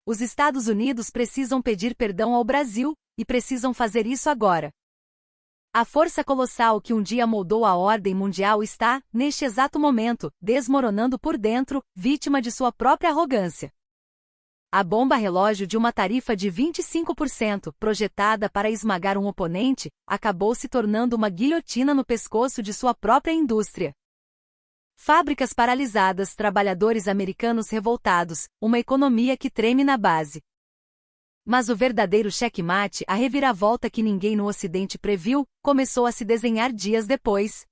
Os Estados Unidos precisam pedir perdão ao Brasil, e precisam fazer isso agora. A força colossal que um dia moldou a ordem mundial está, neste exato momento, desmoronando por dentro, vítima de sua própria arrogância. A bomba relógio de uma tarifa de 25%, projetada para esmagar um oponente, acabou se tornando uma guilhotina no pescoço de sua própria indústria. Fábricas paralisadas, trabalhadores americanos revoltados, uma economia que treme na base. Mas o verdadeiro checkmate, a reviravolta que ninguém no Ocidente previu, começou a se desenhar dias depois.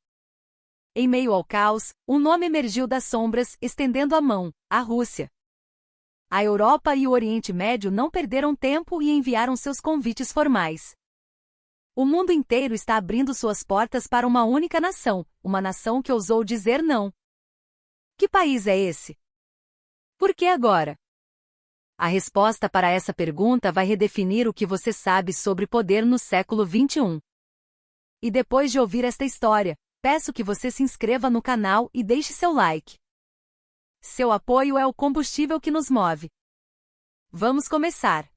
Em meio ao caos, um nome emergiu das sombras, estendendo a mão: a Rússia. A Europa e o Oriente Médio não perderam tempo e enviaram seus convites formais. O mundo inteiro está abrindo suas portas para uma única nação, uma nação que ousou dizer não. Que país é esse? Por que agora? A resposta para essa pergunta vai redefinir o que você sabe sobre poder no século XXI. E depois de ouvir esta história, peço que você se inscreva no canal e deixe seu like. Seu apoio é o combustível que nos move. Vamos começar.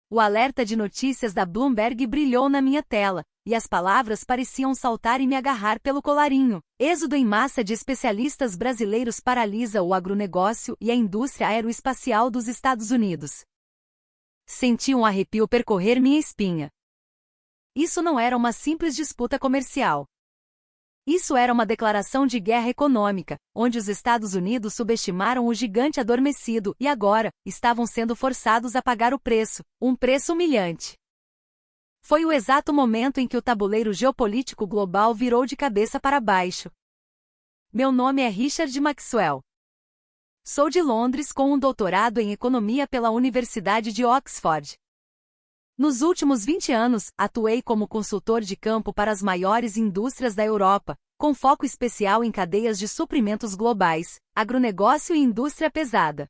O alerta de notícias da Bloomberg brilhou na minha tela, e as palavras pareciam saltar e me agarrar pelo colarinho. Êxodo em massa de especialistas brasileiros paralisa o agronegócio e a indústria aeroespacial dos Estados Unidos. Senti um arrepio percorrer minha espinha. Isso não era uma simples disputa comercial. Isso era uma declaração de guerra econômica, onde os Estados Unidos subestimaram o gigante adormecido e agora estavam sendo forçados a pagar o preço, um preço humilhante. Foi o exato momento em que o tabuleiro geopolítico global virou de cabeça para baixo. Meu nome é Richard Maxwell. Sou de Londres com um doutorado em economia pela Universidade de Oxford. Nos últimos 20 anos, atuei como consultor de campo para as maiores indústrias da Europa, com foco especial em cadeias de suprimentos globais, agronegócio e indústria pesada.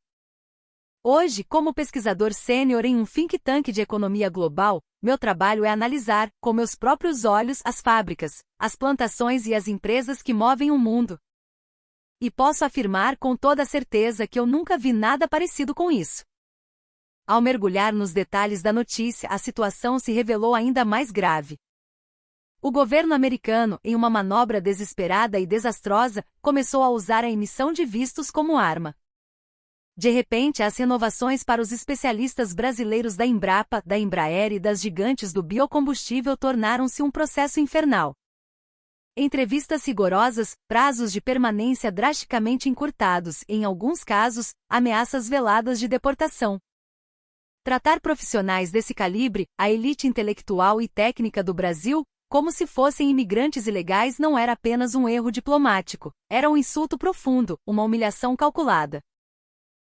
Hoje, como pesquisador sênior em um think tank de economia global, meu trabalho é analisar, com meus próprios olhos, as fábricas, as plantações e as empresas que movem o mundo. E posso afirmar com toda certeza que eu nunca vi nada parecido com isso. Ao mergulhar nos detalhes da notícia, a situação se revelou ainda mais grave. O governo americano, em uma manobra desesperada e desastrosa, começou a usar a emissão de vistos como arma. De repente, as renovações para os especialistas brasileiros da Embrapa, da Embraer e das gigantes do biocombustível tornaram-se um processo infernal. Entrevistas rigorosas, prazos de permanência drasticamente encurtados e, em alguns casos, ameaças veladas de deportação. Tratar profissionais desse calibre, a elite intelectual e técnica do Brasil, como se fossem imigrantes ilegais não era apenas um erro diplomático, era um insulto profundo, uma humilhação calculada.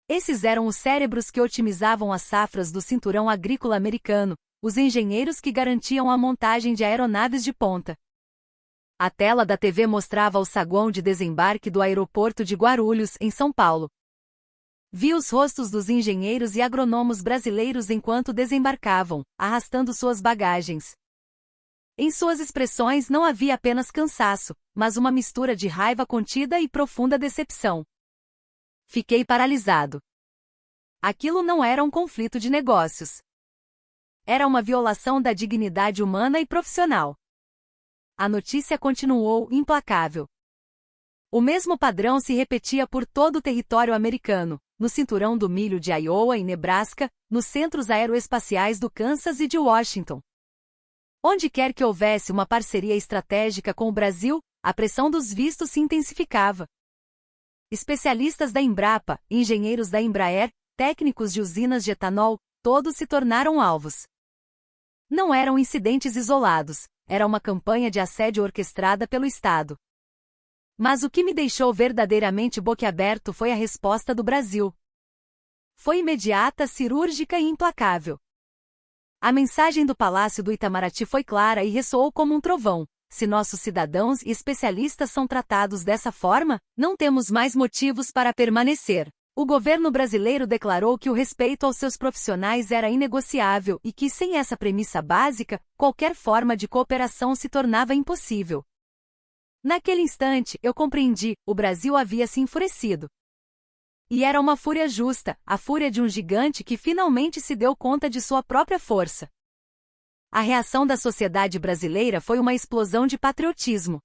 Esses eram os cérebros que otimizavam as safras do cinturão agrícola americano, os engenheiros que garantiam a montagem de aeronaves de ponta. A tela da TV mostrava o saguão de desembarque do aeroporto de Guarulhos, em São Paulo. Vi os rostos dos engenheiros e agrônomos brasileiros enquanto desembarcavam, arrastando suas bagagens. Em suas expressões não havia apenas cansaço, mas uma mistura de raiva contida e profunda decepção. Fiquei paralisado. Aquilo não era um conflito de negócios. Era uma violação da dignidade humana e profissional. A notícia continuou implacável. O mesmo padrão se repetia por todo o território americano, no cinturão do milho de Iowa e Nebraska, nos centros aeroespaciais do Kansas e de Washington. Onde quer que houvesse uma parceria estratégica com o Brasil, a pressão dos vistos se intensificava. Especialistas da Embrapa, engenheiros da Embraer, técnicos de usinas de etanol, todos se tornaram alvos. Não eram incidentes isolados, era uma campanha de assédio orquestrada pelo Estado. Mas o que me deixou verdadeiramente boquiaberto foi a resposta do Brasil. Foi imediata, cirúrgica e implacável. A mensagem do Palácio do Itamaraty foi clara e ressoou como um trovão. Se nossos cidadãos e especialistas são tratados dessa forma, não temos mais motivos para permanecer. O governo brasileiro declarou que o respeito aos seus profissionais era inegociável e que, sem essa premissa básica, qualquer forma de cooperação se tornava impossível. Naquele instante, eu compreendi, o Brasil havia se enfurecido. E era uma fúria justa, a fúria de um gigante que finalmente se deu conta de sua própria força. A reação da sociedade brasileira foi uma explosão de patriotismo.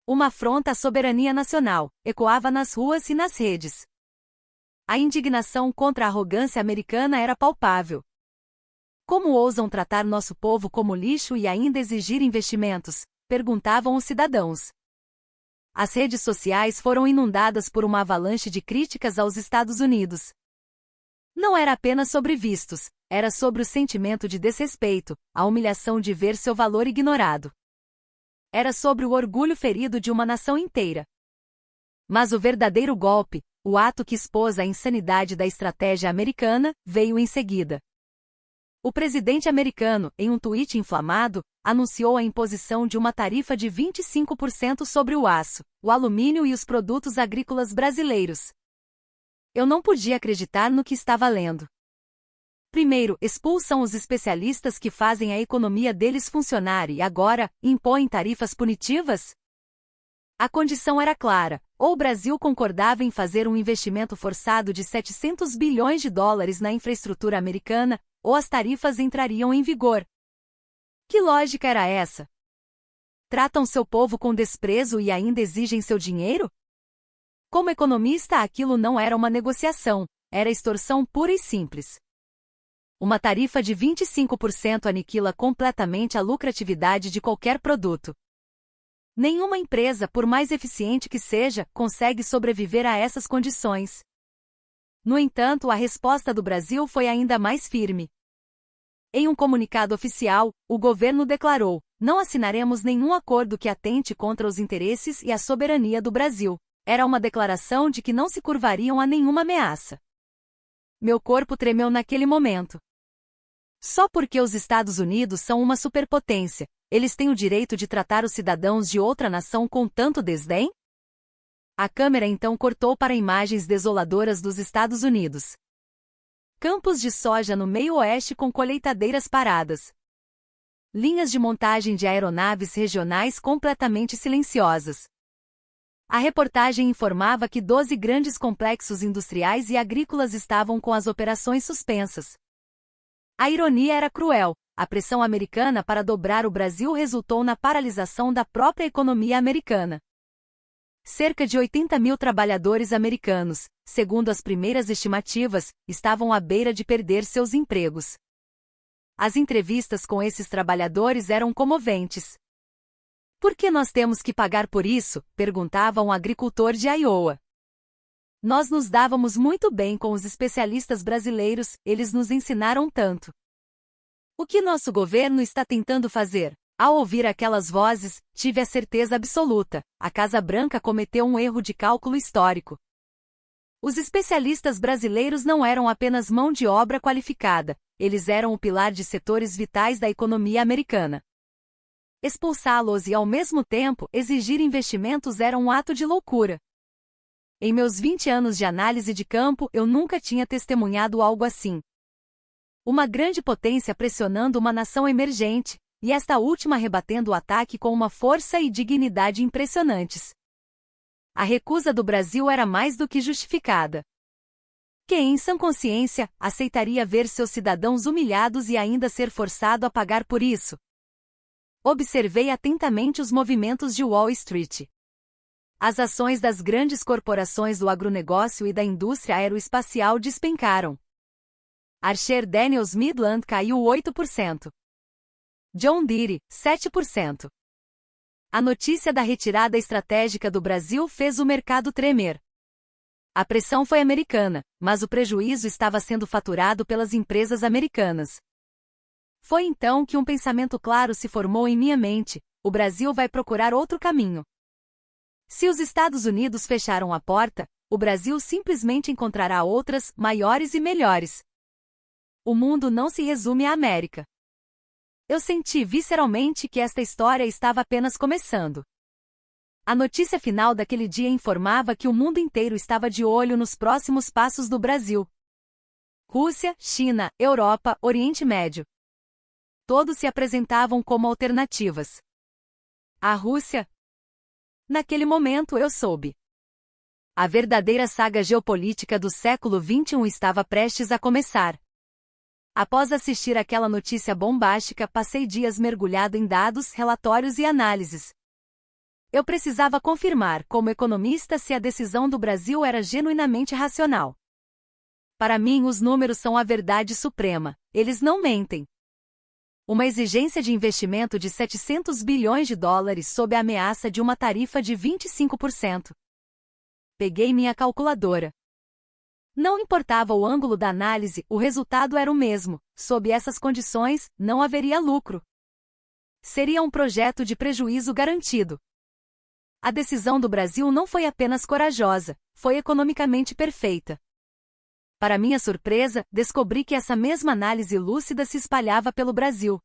Uma afronta à soberania nacional, ecoava nas ruas e nas redes. A indignação contra a arrogância americana era palpável. Como ousam tratar nosso povo como lixo e ainda exigir investimentos? Perguntavam os cidadãos. As redes sociais foram inundadas por uma avalanche de críticas aos Estados Unidos. Não era apenas sobre vistos, era sobre o sentimento de desrespeito, a humilhação de ver seu valor ignorado. Era sobre o orgulho ferido de uma nação inteira. Mas o verdadeiro golpe, o ato que expôs a insanidade da estratégia americana, veio em seguida. O presidente americano, em um tweet inflamado, anunciou a imposição de uma tarifa de 25% sobre o aço, o alumínio e os produtos agrícolas brasileiros. Eu não podia acreditar no que estava lendo. Primeiro, expulsam os especialistas que fazem a economia deles funcionar e agora, impõem tarifas punitivas? A condição era clara, ou o Brasil concordava em fazer um investimento forçado de 700 bilhões de dólares na infraestrutura americana, ou as tarifas entrariam em vigor. Que lógica era essa? Tratam seu povo com desprezo e ainda exigem seu dinheiro? Como economista, aquilo não era uma negociação, era extorsão pura e simples. Uma tarifa de 25% aniquila completamente a lucratividade de qualquer produto. Nenhuma empresa, por mais eficiente que seja, consegue sobreviver a essas condições. No entanto, a resposta do Brasil foi ainda mais firme. Em um comunicado oficial, o governo declarou: não assinaremos nenhum acordo que atente contra os interesses e a soberania do Brasil. Era uma declaração de que não se curvariam a nenhuma ameaça. Meu corpo tremeu naquele momento. Só porque os Estados Unidos são uma superpotência, eles têm o direito de tratar os cidadãos de outra nação com tanto desdém? A câmera então cortou para imagens desoladoras dos Estados Unidos. Campos de soja no meio-oeste com colheitadeiras paradas. Linhas de montagem de aeronaves regionais completamente silenciosas. A reportagem informava que 12 grandes complexos industriais e agrícolas estavam com as operações suspensas. A ironia era cruel. A pressão americana para dobrar o Brasil resultou na paralisação da própria economia americana. Cerca de 80 mil trabalhadores americanos, segundo as primeiras estimativas, estavam à beira de perder seus empregos. As entrevistas com esses trabalhadores eram comoventes. Por que nós temos que pagar por isso? Perguntava um agricultor de Iowa. Nós nos dávamos muito bem com os especialistas brasileiros, eles nos ensinaram tanto. O que nosso governo está tentando fazer? Ao ouvir aquelas vozes, tive a certeza absoluta: a Casa Branca cometeu um erro de cálculo histórico. Os especialistas brasileiros não eram apenas mão de obra qualificada, eles eram o pilar de setores vitais da economia americana. Expulsá-los e, ao mesmo tempo, exigir investimentos era um ato de loucura. Em meus 20 anos de análise de campo, eu nunca tinha testemunhado algo assim. Uma grande potência pressionando uma nação emergente, e esta última rebatendo o ataque com uma força e dignidade impressionantes. A recusa do Brasil era mais do que justificada. Quem, em sã consciência, aceitaria ver seus cidadãos humilhados e ainda ser forçado a pagar por isso? Observei atentamente os movimentos de Wall Street. As ações das grandes corporações do agronegócio e da indústria aeroespacial despencaram. Archer Daniels Midland caiu 8%. John Deere, 7%. A notícia da retirada estratégica do Brasil fez o mercado tremer. A pressão foi americana, mas o prejuízo estava sendo faturado pelas empresas americanas. Foi então que um pensamento claro se formou em minha mente: o Brasil vai procurar outro caminho. Se os Estados Unidos fecharam a porta, o Brasil simplesmente encontrará outras, maiores e melhores. O mundo não se resume à América. Eu senti visceralmente que esta história estava apenas começando. A notícia final daquele dia informava que o mundo inteiro estava de olho nos próximos passos do Brasil. Rússia, China, Europa, Oriente Médio. Todos se apresentavam como alternativas. A Rússia? Naquele momento eu soube. A verdadeira saga geopolítica do século XXI estava prestes a começar. Após assistir aquela notícia bombástica, passei dias mergulhado em dados, relatórios e análises. Eu precisava confirmar, como economista, se a decisão do Brasil era genuinamente racional. Para mim, os números são a verdade suprema. Eles não mentem. Uma exigência de investimento de 700 bilhões de dólares sob a ameaça de uma tarifa de 25%. Peguei minha calculadora. Não importava o ângulo da análise, o resultado era o mesmo. Sob essas condições, não haveria lucro. Seria um projeto de prejuízo garantido. A decisão do Brasil não foi apenas corajosa, foi economicamente perfeita. Para minha surpresa, descobri que essa mesma análise lúcida se espalhava pelo Brasil.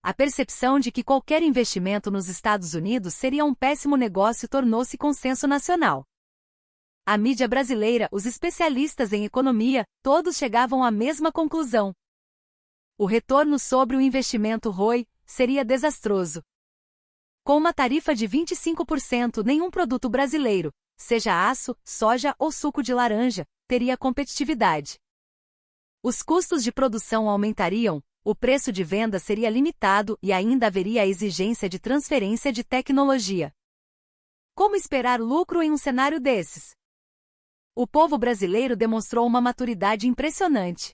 A percepção de que qualquer investimento nos Estados Unidos seria um péssimo negócio tornou-se consenso nacional. A mídia brasileira, os especialistas em economia, todos chegavam à mesma conclusão. O retorno sobre o investimento ROI seria desastroso. Com uma tarifa de 25%, nenhum produto brasileiro, seja aço, soja ou suco de laranja, teria competitividade. Os custos de produção aumentariam, o preço de venda seria limitado e ainda haveria a exigência de transferência de tecnologia. Como esperar lucro em um cenário desses? O povo brasileiro demonstrou uma maturidade impressionante.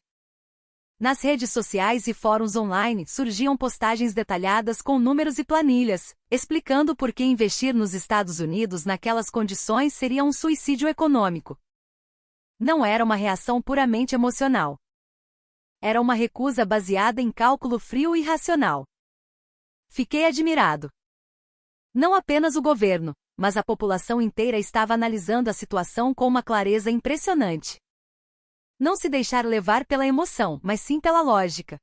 Nas redes sociais e fóruns online surgiam postagens detalhadas com números e planilhas, explicando por que investir nos Estados Unidos naquelas condições seria um suicídio econômico. Não era uma reação puramente emocional. Era uma recusa baseada em cálculo frio e racional. Fiquei admirado. Não apenas o governo, mas a população inteira estava analisando a situação com uma clareza impressionante. Não se deixar levar pela emoção, mas sim pela lógica.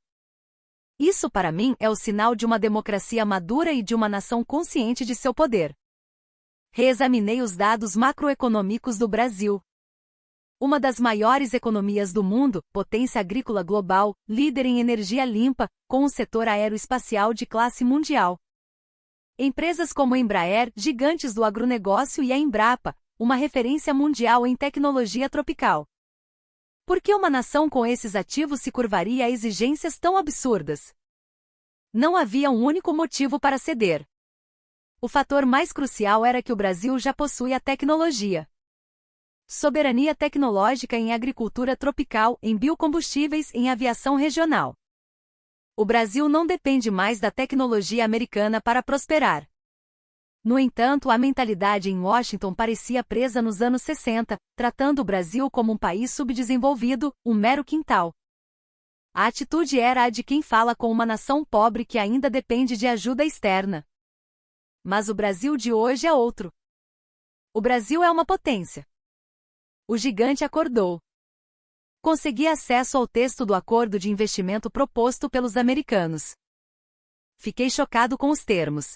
Isso, para mim, é o sinal de uma democracia madura e de uma nação consciente de seu poder. Reexaminei os dados macroeconômicos do Brasil. Uma das maiores economias do mundo, potência agrícola global, líder em energia limpa, com o setor aeroespacial de classe mundial. Empresas como a Embraer, gigantes do agronegócio, e a Embrapa, uma referência mundial em tecnologia tropical. Por que uma nação com esses ativos se curvaria a exigências tão absurdas? Não havia um único motivo para ceder. O fator mais crucial era que o Brasil já possui a tecnologia. Soberania tecnológica em agricultura tropical, em biocombustíveis, em aviação regional. O Brasil não depende mais da tecnologia americana para prosperar. No entanto, a mentalidade em Washington parecia presa nos anos 60, tratando o Brasil como um país subdesenvolvido, um mero quintal. A atitude era a de quem fala com uma nação pobre que ainda depende de ajuda externa. Mas o Brasil de hoje é outro. O Brasil é uma potência. O gigante acordou. Consegui acesso ao texto do acordo de investimento proposto pelos americanos. Fiquei chocado com os termos.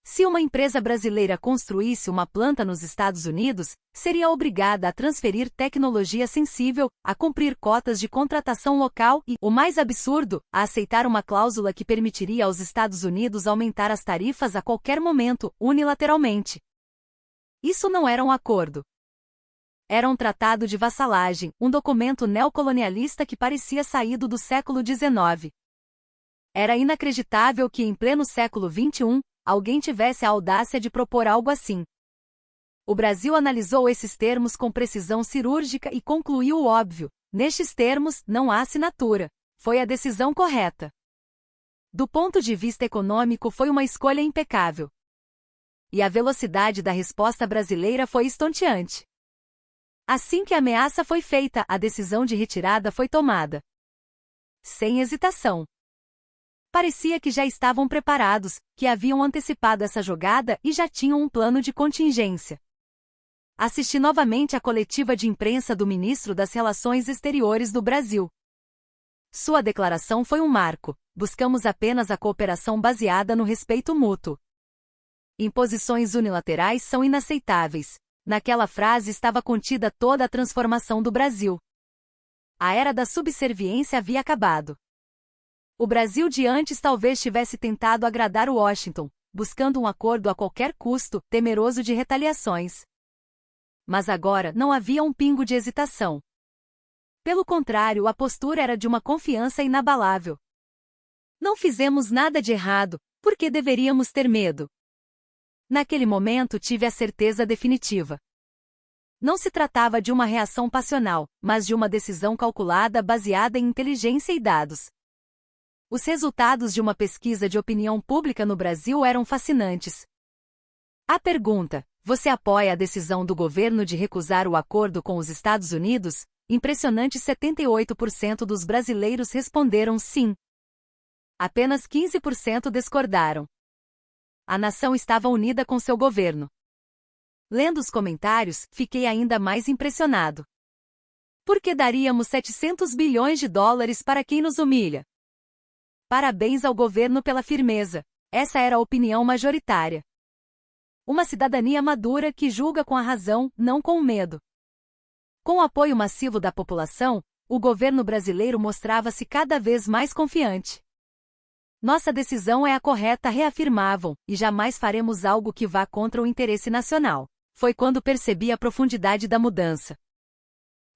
Se uma empresa brasileira construísse uma planta nos Estados Unidos, seria obrigada a transferir tecnologia sensível, a cumprir cotas de contratação local e, o mais absurdo, a aceitar uma cláusula que permitiria aos Estados Unidos aumentar as tarifas a qualquer momento, unilateralmente. Isso não era um acordo. Era um tratado de vassalagem, um documento neocolonialista que parecia saído do século XIX. Era inacreditável que, em pleno século XXI, alguém tivesse a audácia de propor algo assim. O Brasil analisou esses termos com precisão cirúrgica e concluiu o óbvio: nestes termos, não há assinatura. Foi a decisão correta. Do ponto de vista econômico, foi uma escolha impecável. E a velocidade da resposta brasileira foi estonteante. Assim que a ameaça foi feita, a decisão de retirada foi tomada. Sem hesitação. Parecia que já estavam preparados, que haviam antecipado essa jogada e já tinham um plano de contingência. Assisti novamente à coletiva de imprensa do ministro das Relações Exteriores do Brasil. Sua declaração foi um marco: buscamos apenas a cooperação baseada no respeito mútuo. Imposições unilaterais são inaceitáveis. Naquela frase estava contida toda a transformação do Brasil. A era da subserviência havia acabado. O Brasil de antes talvez tivesse tentado agradar Washington, buscando um acordo a qualquer custo, temeroso de retaliações. Mas agora não havia um pingo de hesitação. Pelo contrário, a postura era de uma confiança inabalável. Não fizemos nada de errado, por que deveríamos ter medo? Naquele momento tive a certeza definitiva. Não se tratava de uma reação passional, mas de uma decisão calculada baseada em inteligência e dados. Os resultados de uma pesquisa de opinião pública no Brasil eram fascinantes. A pergunta: você apoia a decisão do governo de recusar o acordo com os Estados Unidos? Impressionante, 78% dos brasileiros responderam sim. Apenas 15% discordaram. A nação estava unida com seu governo. Lendo os comentários, fiquei ainda mais impressionado. Por que daríamos 700 bilhões de dólares para quem nos humilha? Parabéns ao governo pela firmeza. Essa era a opinião majoritária. Uma cidadania madura que julga com a razão, não com o medo. Com o apoio massivo da população, o governo brasileiro mostrava-se cada vez mais confiante. Nossa decisão é a correta, reafirmavam, e jamais faremos algo que vá contra o interesse nacional. Foi quando percebi a profundidade da mudança.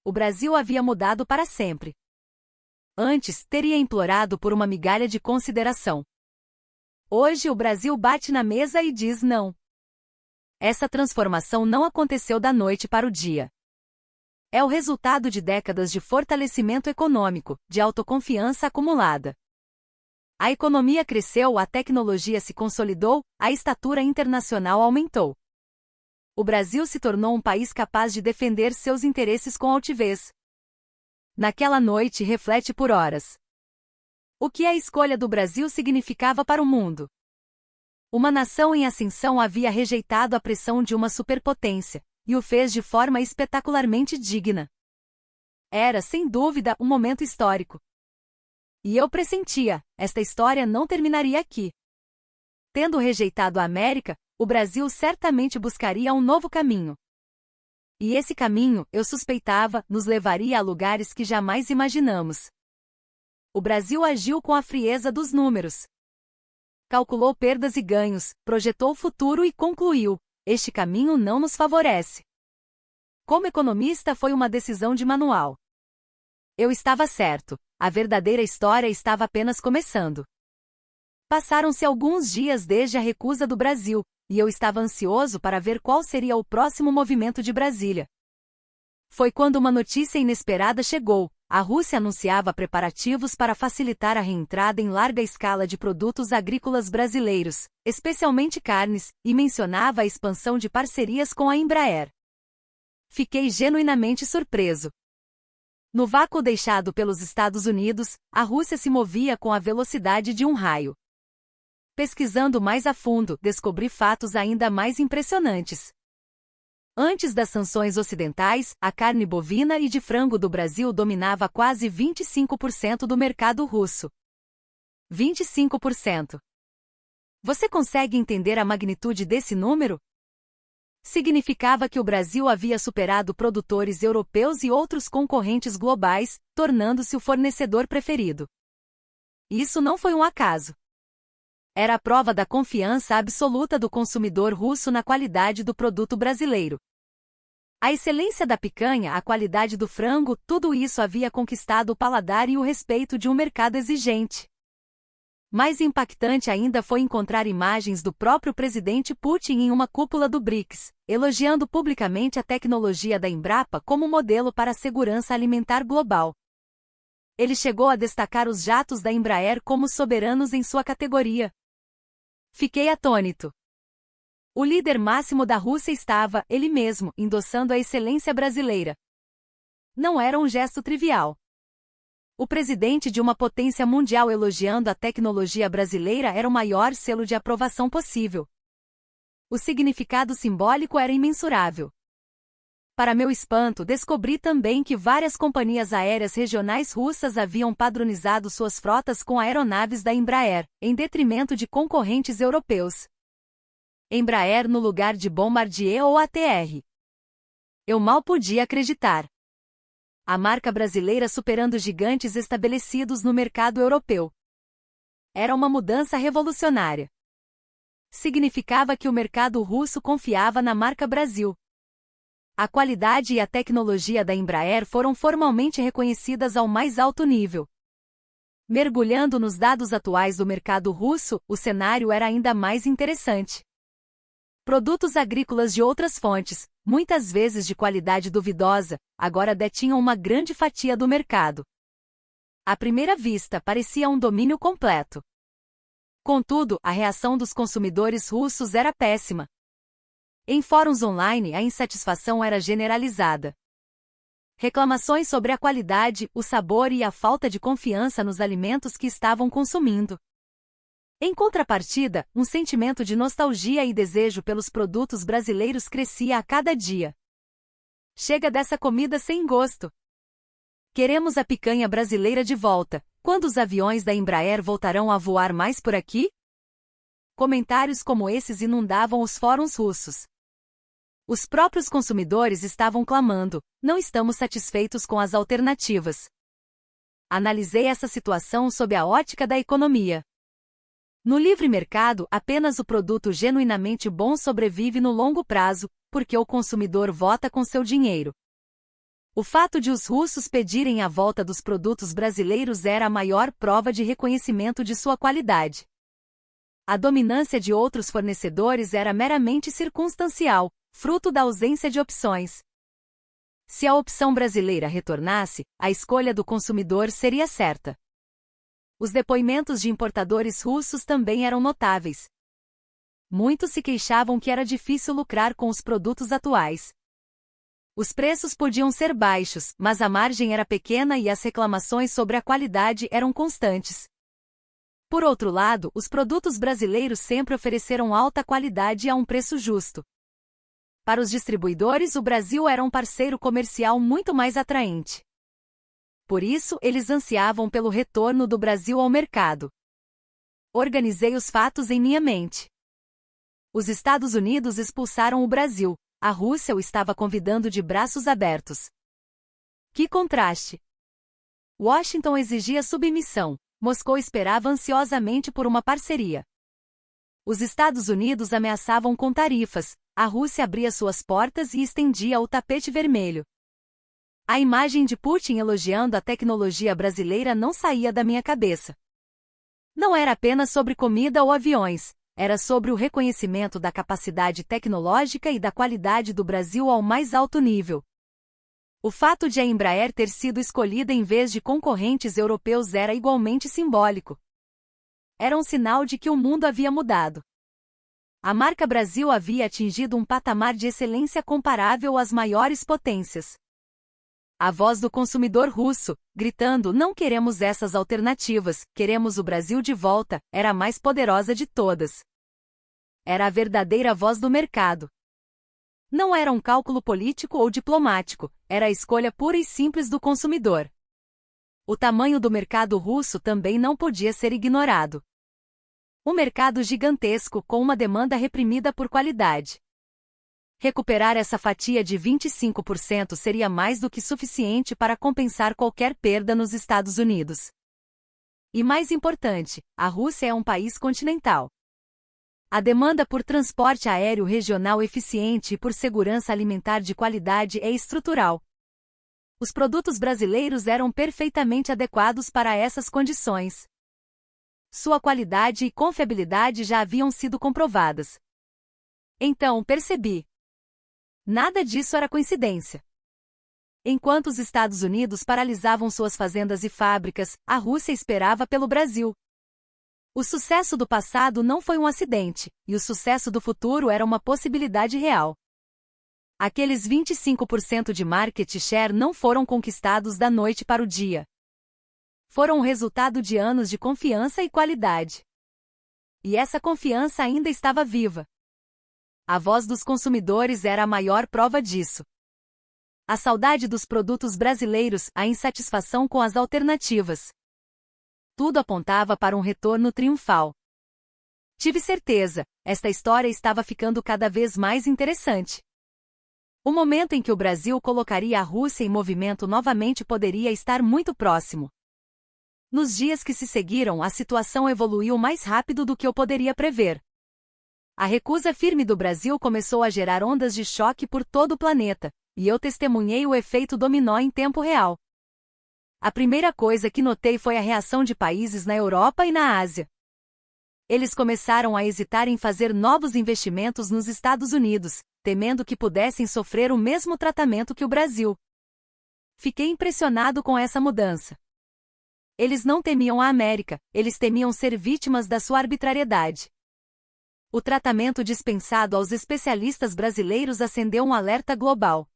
O Brasil havia mudado para sempre. Antes, teria implorado por uma migalha de consideração. Hoje o Brasil bate na mesa e diz não. Essa transformação não aconteceu da noite para o dia. É o resultado de décadas de fortalecimento econômico, de autoconfiança acumulada. A economia cresceu, a tecnologia se consolidou, a estatura internacional aumentou. O Brasil se tornou um país capaz de defender seus interesses com altivez. Naquela noite reflete por horas. O que a escolha do Brasil significava para o mundo? Uma nação em ascensão havia rejeitado a pressão de uma superpotência, e o fez de forma espetacularmente digna. Era, sem dúvida, um momento histórico. E eu pressentia, esta história não terminaria aqui. Tendo rejeitado a América, o Brasil certamente buscaria um novo caminho. E esse caminho, eu suspeitava, nos levaria a lugares que jamais imaginamos. O Brasil agiu com a frieza dos números. Calculou perdas e ganhos, projetou o futuro e concluiu: este caminho não nos favorece. Como economista, foi uma decisão de manual. Eu estava certo, a verdadeira história estava apenas começando. Passaram-se alguns dias desde a recusa do Brasil, e eu estava ansioso para ver qual seria o próximo movimento de Brasília. Foi quando uma notícia inesperada chegou: a Rússia anunciava preparativos para facilitar a reentrada em larga escala de produtos agrícolas brasileiros, especialmente carnes, e mencionava a expansão de parcerias com a Embraer. Fiquei genuinamente surpreso. No vácuo deixado pelos Estados Unidos, a Rússia se movia com a velocidade de um raio. Pesquisando mais a fundo, descobri fatos ainda mais impressionantes. Antes das sanções ocidentais, a carne bovina e de frango do Brasil dominava quase 25% do mercado russo. 25%. Você consegue entender a magnitude desse número? Significava que o Brasil havia superado produtores europeus e outros concorrentes globais, tornando-se o fornecedor preferido. Isso não foi um acaso. Era a prova da confiança absoluta do consumidor russo na qualidade do produto brasileiro. A excelência da picanha, a qualidade do frango, tudo isso havia conquistado o paladar e o respeito de um mercado exigente. Mais impactante ainda foi encontrar imagens do próprio presidente Putin em uma cúpula do BRICS, elogiando publicamente a tecnologia da Embrapa como modelo para a segurança alimentar global. Ele chegou a destacar os jatos da Embraer como soberanos em sua categoria. Fiquei atônito. O líder máximo da Rússia estava, ele mesmo, endossando a excelência brasileira. Não era um gesto trivial. O presidente de uma potência mundial elogiando a tecnologia brasileira era o maior selo de aprovação possível. O significado simbólico era imensurável. Para meu espanto, descobri também que várias companhias aéreas regionais russas haviam padronizado suas frotas com aeronaves da Embraer, em detrimento de concorrentes europeus. Embraer no lugar de Bombardier ou ATR. Eu mal podia acreditar. A marca brasileira superando gigantes estabelecidos no mercado europeu. Era uma mudança revolucionária. Significava que o mercado russo confiava na marca Brasil. A qualidade e a tecnologia da Embraer foram formalmente reconhecidas ao mais alto nível. Mergulhando nos dados atuais do mercado russo, o cenário era ainda mais interessante. Produtos agrícolas de outras fontes, muitas vezes de qualidade duvidosa, agora detinham uma grande fatia do mercado. À primeira vista, parecia um domínio completo. Contudo, a reação dos consumidores russos era péssima. Em fóruns online, a insatisfação era generalizada. Reclamações sobre a qualidade, o sabor e a falta de confiança nos alimentos que estavam consumindo. Em contrapartida, um sentimento de nostalgia e desejo pelos produtos brasileiros crescia a cada dia. Chega dessa comida sem gosto. Queremos a picanha brasileira de volta. Quando os aviões da Embraer voltarão a voar mais por aqui? Comentários como esses inundavam os fóruns russos. Os próprios consumidores estavam clamando: não estamos satisfeitos com as alternativas. Analisei essa situação sob a ótica da economia. No livre mercado, apenas o produto genuinamente bom sobrevive no longo prazo, porque o consumidor vota com seu dinheiro. O fato de os russos pedirem a volta dos produtos brasileiros era a maior prova de reconhecimento de sua qualidade. A dominância de outros fornecedores era meramente circunstancial, fruto da ausência de opções. Se a opção brasileira retornasse, a escolha do consumidor seria certa. Os depoimentos de importadores russos também eram notáveis. Muitos se queixavam que era difícil lucrar com os produtos atuais. Os preços podiam ser baixos, mas a margem era pequena e as reclamações sobre a qualidade eram constantes. Por outro lado, os produtos brasileiros sempre ofereceram alta qualidade a um preço justo. Para os distribuidores, o Brasil era um parceiro comercial muito mais atraente. Por isso, eles ansiavam pelo retorno do Brasil ao mercado. Organizei os fatos em minha mente. Os Estados Unidos expulsaram o Brasil, a Rússia o estava convidando de braços abertos. Que contraste! Washington exigia submissão, Moscou esperava ansiosamente por uma parceria. Os Estados Unidos ameaçavam com tarifas, a Rússia abria suas portas e estendia o tapete vermelho. A imagem de Putin elogiando a tecnologia brasileira não saía da minha cabeça. Não era apenas sobre comida ou aviões, era sobre o reconhecimento da capacidade tecnológica e da qualidade do Brasil ao mais alto nível. O fato de a Embraer ter sido escolhida em vez de concorrentes europeus era igualmente simbólico. Era um sinal de que o mundo havia mudado. A marca Brasil havia atingido um patamar de excelência comparável às maiores potências. A voz do consumidor russo, gritando "não queremos essas alternativas, queremos o Brasil de volta", era a mais poderosa de todas. Era a verdadeira voz do mercado. Não era um cálculo político ou diplomático, era a escolha pura e simples do consumidor. O tamanho do mercado russo também não podia ser ignorado. Um mercado gigantesco com uma demanda reprimida por qualidade. Recuperar essa fatia de 25% seria mais do que suficiente para compensar qualquer perda nos Estados Unidos. E mais importante, a Rússia é um país continental. A demanda por transporte aéreo regional eficiente e por segurança alimentar de qualidade é estrutural. Os produtos brasileiros eram perfeitamente adequados para essas condições. Sua qualidade e confiabilidade já haviam sido comprovadas. Então, percebi. Nada disso era coincidência. Enquanto os Estados Unidos paralisavam suas fazendas e fábricas, a Rússia esperava pelo Brasil. O sucesso do passado não foi um acidente, e o sucesso do futuro era uma possibilidade real. Aqueles 25% de market share não foram conquistados da noite para o dia. Foram o resultado de anos de confiança e qualidade. E essa confiança ainda estava viva. A voz dos consumidores era a maior prova disso. A saudade dos produtos brasileiros, a insatisfação com as alternativas. Tudo apontava para um retorno triunfal. Tive certeza, esta história estava ficando cada vez mais interessante. O momento em que o Brasil colocaria a Rússia em movimento novamente poderia estar muito próximo. Nos dias que se seguiram, a situação evoluiu mais rápido do que eu poderia prever. A recusa firme do Brasil começou a gerar ondas de choque por todo o planeta, e eu testemunhei o efeito dominó em tempo real. A primeira coisa que notei foi a reação de países na Europa e na Ásia. Eles começaram a hesitar em fazer novos investimentos nos Estados Unidos, temendo que pudessem sofrer o mesmo tratamento que o Brasil. Fiquei impressionado com essa mudança. Eles não temiam a América, eles temiam ser vítimas da sua arbitrariedade. O tratamento dispensado aos especialistas brasileiros acendeu um alerta global.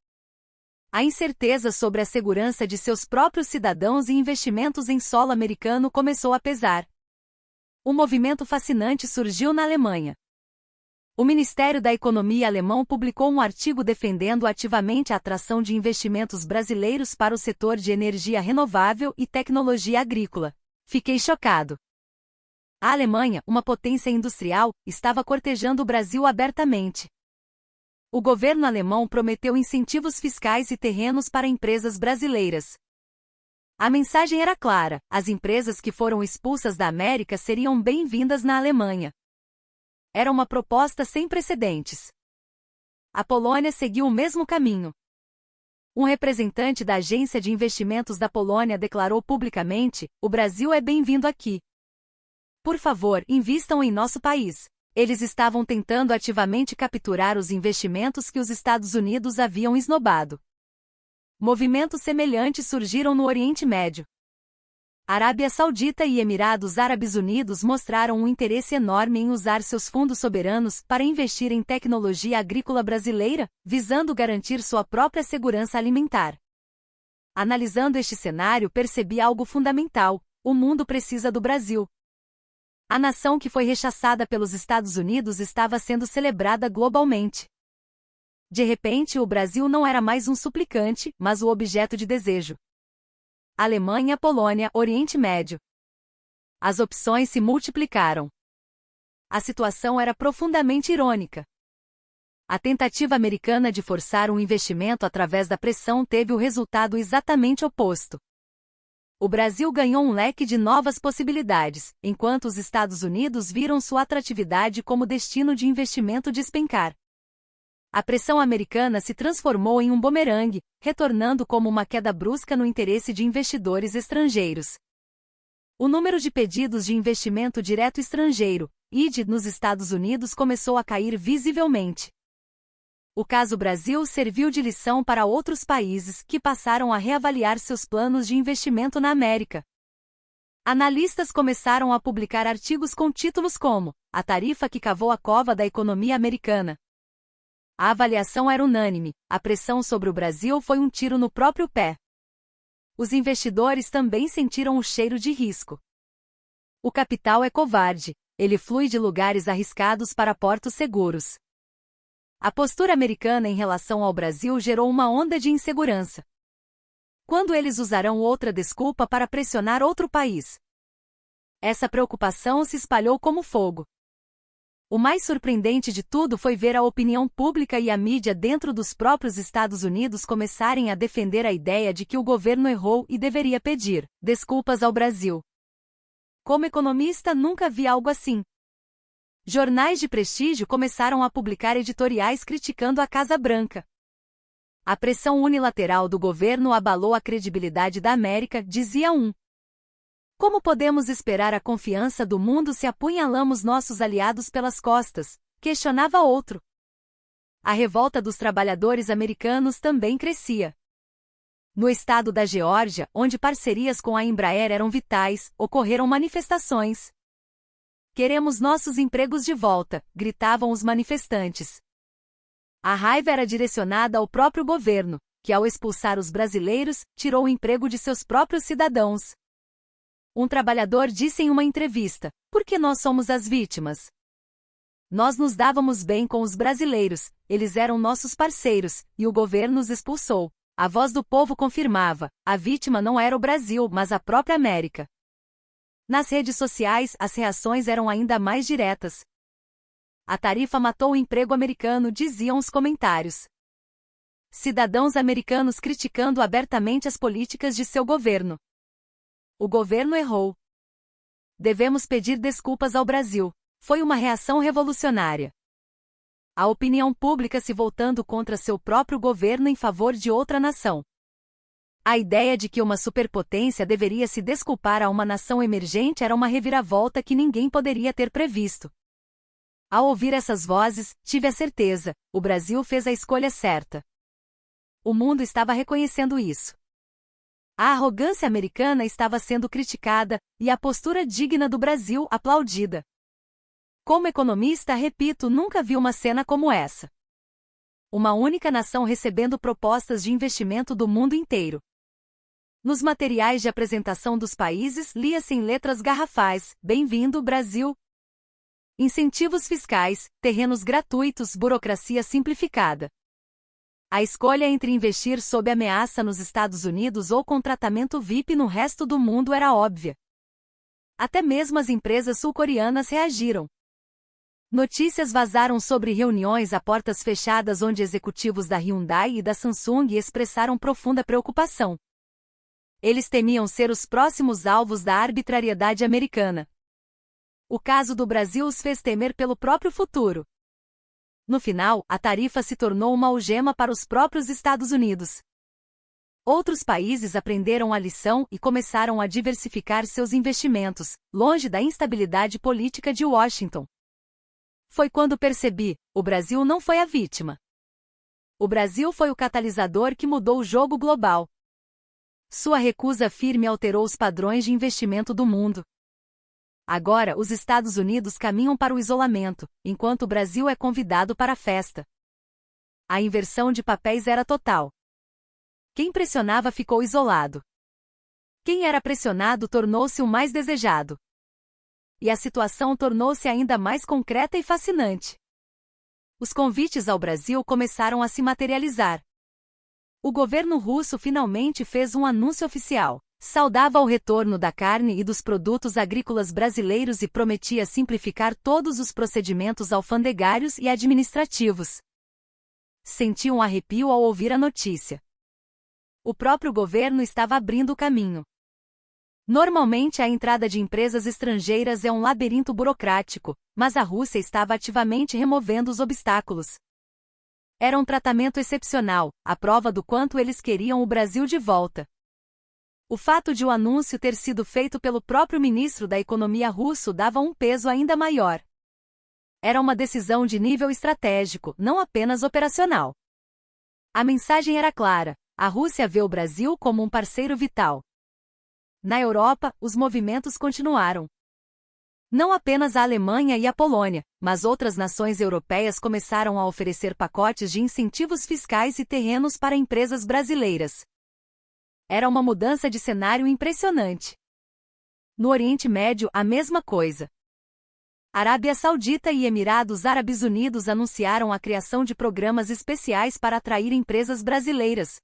A incerteza sobre a segurança de seus próprios cidadãos e investimentos em solo americano começou a pesar. Um movimento fascinante surgiu na Alemanha. O Ministério da Economia alemão publicou um artigo defendendo ativamente a atração de investimentos brasileiros para o setor de energia renovável e tecnologia agrícola. Fiquei chocado. A Alemanha, uma potência industrial, estava cortejando o Brasil abertamente. O governo alemão prometeu incentivos fiscais e terrenos para empresas brasileiras. A mensagem era clara: as empresas que foram expulsas da América seriam bem-vindas na Alemanha. Era uma proposta sem precedentes. A Polônia seguiu o mesmo caminho. Um representante da Agência de Investimentos da Polônia declarou publicamente: o Brasil é bem-vindo aqui. Por favor, invistam em nosso país. Eles estavam tentando ativamente capturar os investimentos que os Estados Unidos haviam esnobado. Movimentos semelhantes surgiram no Oriente Médio. Arábia Saudita e Emirados Árabes Unidos mostraram um interesse enorme em usar seus fundos soberanos para investir em tecnologia agrícola brasileira, visando garantir sua própria segurança alimentar. Analisando este cenário, percebi algo fundamental: o mundo precisa do Brasil. A nação que foi rechaçada pelos Estados Unidos estava sendo celebrada globalmente. De repente, o Brasil não era mais um suplicante, mas o objeto de desejo. Alemanha, Polônia, Oriente Médio. As opções se multiplicaram. A situação era profundamente irônica. A tentativa americana de forçar um investimento através da pressão teve o resultado exatamente oposto. O Brasil ganhou um leque de novas possibilidades, enquanto os Estados Unidos viram sua atratividade como destino de investimento despencar. A pressão americana se transformou em um bumerangue, retornando como uma queda brusca no interesse de investidores estrangeiros. O número de pedidos de investimento direto estrangeiro, ID, nos Estados Unidos começou a cair visivelmente. O caso Brasil serviu de lição para outros países que passaram a reavaliar seus planos de investimento na América. Analistas começaram a publicar artigos com títulos como "A tarifa que cavou a cova da economia americana". A avaliação era unânime: a pressão sobre o Brasil foi um tiro no próprio pé. Os investidores também sentiram o cheiro de risco. O capital é covarde, ele flui de lugares arriscados para portos seguros. A postura americana em relação ao Brasil gerou uma onda de insegurança. Quando eles usarão outra desculpa para pressionar outro país? Essa preocupação se espalhou como fogo. O mais surpreendente de tudo foi ver a opinião pública e a mídia dentro dos próprios Estados Unidos começarem a defender a ideia de que o governo errou e deveria pedir desculpas ao Brasil. Como economista, nunca vi algo assim. Jornais de prestígio começaram a publicar editoriais criticando a Casa Branca. A pressão unilateral do governo abalou a credibilidade da América, dizia um. Como podemos esperar a confiança do mundo se apunhalamos nossos aliados pelas costas? Questionava outro. A revolta dos trabalhadores americanos também crescia. No estado da Geórgia, onde parcerias com a Embraer eram vitais, ocorreram manifestações. Queremos nossos empregos de volta, gritavam os manifestantes. A raiva era direcionada ao próprio governo, que ao expulsar os brasileiros, tirou o emprego de seus próprios cidadãos. Um trabalhador disse em uma entrevista: "Por que nós somos as vítimas? Nós nos dávamos bem com os brasileiros, eles eram nossos parceiros, e o governo os expulsou." A voz do povo confirmava: a vítima não era o Brasil, mas a própria América. Nas redes sociais, as reações eram ainda mais diretas. A tarifa matou o emprego americano, diziam os comentários. Cidadãos americanos criticando abertamente as políticas de seu governo. O governo errou. Devemos pedir desculpas ao Brasil. Foi uma reação revolucionária. A opinião pública se voltando contra seu próprio governo em favor de outra nação. A ideia de que uma superpotência deveria se desculpar a uma nação emergente era uma reviravolta que ninguém poderia ter previsto. Ao ouvir essas vozes, tive a certeza, o Brasil fez a escolha certa. O mundo estava reconhecendo isso. A arrogância americana estava sendo criticada, e a postura digna do Brasil aplaudida. Como economista, repito, nunca vi uma cena como essa. Uma única nação recebendo propostas de investimento do mundo inteiro. Nos materiais de apresentação dos países, lia-se em letras garrafais: Bem-vindo, Brasil! Incentivos fiscais, terrenos gratuitos, burocracia simplificada. A escolha entre investir sob ameaça nos Estados Unidos ou com tratamento VIP no resto do mundo era óbvia. Até mesmo as empresas sul-coreanas reagiram. Notícias vazaram sobre reuniões a portas fechadas onde executivos da Hyundai e da Samsung expressaram profunda preocupação. Eles temiam ser os próximos alvos da arbitrariedade americana. O caso do Brasil os fez temer pelo próprio futuro. No final, a tarifa se tornou uma algema para os próprios Estados Unidos. Outros países aprenderam a lição e começaram a diversificar seus investimentos, longe da instabilidade política de Washington. Foi quando percebi, o Brasil não foi a vítima. O Brasil foi o catalisador que mudou o jogo global. Sua recusa firme alterou os padrões de investimento do mundo. Agora, os Estados Unidos caminham para o isolamento, enquanto o Brasil é convidado para a festa. A inversão de papéis era total. Quem pressionava ficou isolado. Quem era pressionado tornou-se o mais desejado. E a situação tornou-se ainda mais concreta e fascinante. Os convites ao Brasil começaram a se materializar. O governo russo finalmente fez um anúncio oficial. Saudava o retorno da carne e dos produtos agrícolas brasileiros e prometia simplificar todos os procedimentos alfandegários e administrativos. Senti um arrepio ao ouvir a notícia. O próprio governo estava abrindo o caminho. Normalmente a entrada de empresas estrangeiras é um labirinto burocrático, mas a Rússia estava ativamente removendo os obstáculos. Era um tratamento excepcional, a prova do quanto eles queriam o Brasil de volta. O fato de o anúncio ter sido feito pelo próprio ministro da Economia russo dava um peso ainda maior. Era uma decisão de nível estratégico, não apenas operacional. A mensagem era clara: a Rússia vê o Brasil como um parceiro vital. Na Europa, os movimentos continuaram. Não apenas a Alemanha e a Polônia, mas outras nações europeias começaram a oferecer pacotes de incentivos fiscais e terrenos para empresas brasileiras. Era uma mudança de cenário impressionante. No Oriente Médio, a mesma coisa. Arábia Saudita e Emirados Árabes Unidos anunciaram a criação de programas especiais para atrair empresas brasileiras.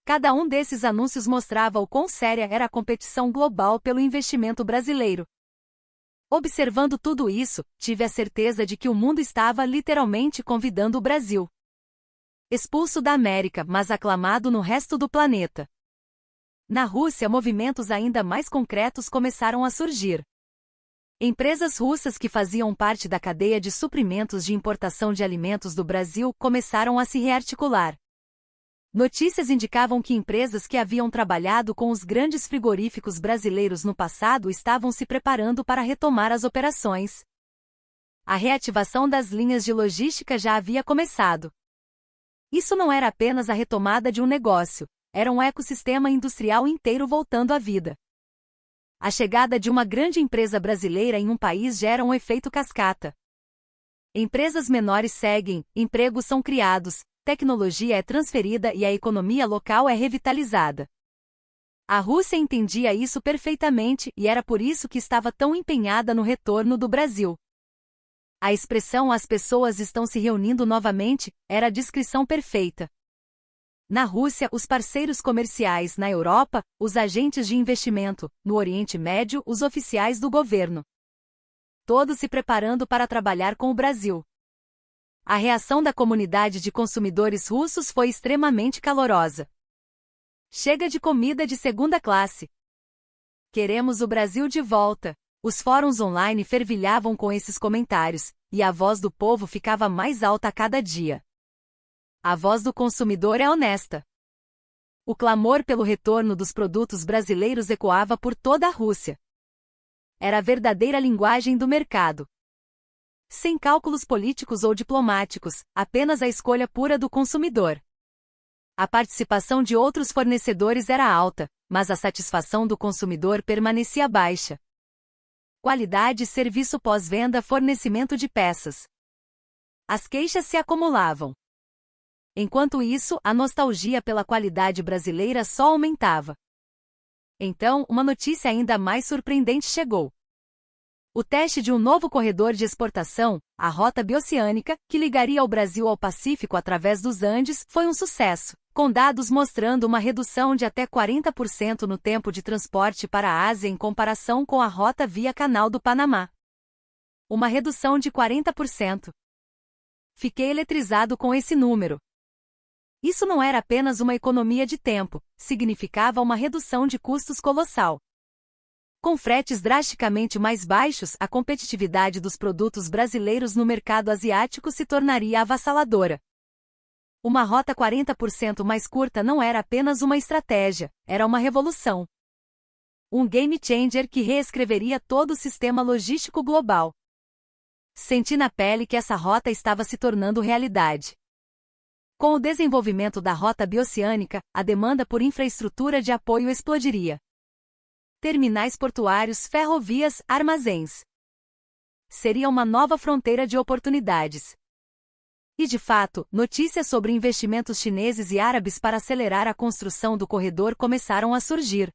Cada um desses anúncios mostrava o quão séria era a competição global pelo investimento brasileiro. Observando tudo isso, tive a certeza de que o mundo estava literalmente convidando o Brasil. Expulso da América, mas aclamado no resto do planeta. Na Rússia, movimentos ainda mais concretos começaram a surgir. Empresas russas que faziam parte da cadeia de suprimentos de importação de alimentos do Brasil começaram a se rearticular. Notícias indicavam que empresas que haviam trabalhado com os grandes frigoríficos brasileiros no passado estavam se preparando para retomar as operações. A reativação das linhas de logística já havia começado. Isso não era apenas a retomada de um negócio, era um ecossistema industrial inteiro voltando à vida. A chegada de uma grande empresa brasileira em um país gera um efeito cascata. Empresas menores seguem, empregos são criados, tecnologia é transferida e a economia local é revitalizada. A Rússia entendia isso perfeitamente e era por isso que estava tão empenhada no retorno do Brasil. A expressão "as pessoas estão se reunindo novamente" era a descrição perfeita. Na Rússia, os parceiros comerciais; na Europa, os agentes de investimento; no Oriente Médio, os oficiais do governo. Todos se preparando para trabalhar com o Brasil. A reação da comunidade de consumidores russos foi extremamente calorosa. Chega de comida de segunda classe. Queremos o Brasil de volta. Os fóruns online fervilhavam com esses comentários, e a voz do povo ficava mais alta a cada dia. A voz do consumidor é honesta. O clamor pelo retorno dos produtos brasileiros ecoava por toda a Rússia. Era a verdadeira linguagem do mercado. Sem cálculos políticos ou diplomáticos, apenas a escolha pura do consumidor. A participação de outros fornecedores era alta, mas a satisfação do consumidor permanecia baixa. Qualidade, serviço pós-venda, fornecimento de peças. As queixas se acumulavam. Enquanto isso, a nostalgia pela qualidade brasileira só aumentava. Então, uma notícia ainda mais surpreendente chegou. O teste de um novo corredor de exportação, a Rota Bioceânica, que ligaria o Brasil ao Pacífico através dos Andes, foi um sucesso, com dados mostrando uma redução de até 40% no tempo de transporte para a Ásia em comparação com a rota via Canal do Panamá. Uma redução de 40%. Fiquei eletrizado com esse número. Isso não era apenas uma economia de tempo, significava uma redução de custos colossal. Com fretes drasticamente mais baixos, a competitividade dos produtos brasileiros no mercado asiático se tornaria avassaladora. Uma rota 40% mais curta não era apenas uma estratégia, era uma revolução. Um game changer que reescreveria todo o sistema logístico global. Senti na pele que essa rota estava se tornando realidade. Com o desenvolvimento da Rota Bioceânica, a demanda por infraestrutura de apoio explodiria. Terminais portuários, ferrovias, armazéns. Seria uma nova fronteira de oportunidades. E de fato, notícias sobre investimentos chineses e árabes para acelerar a construção do corredor começaram a surgir.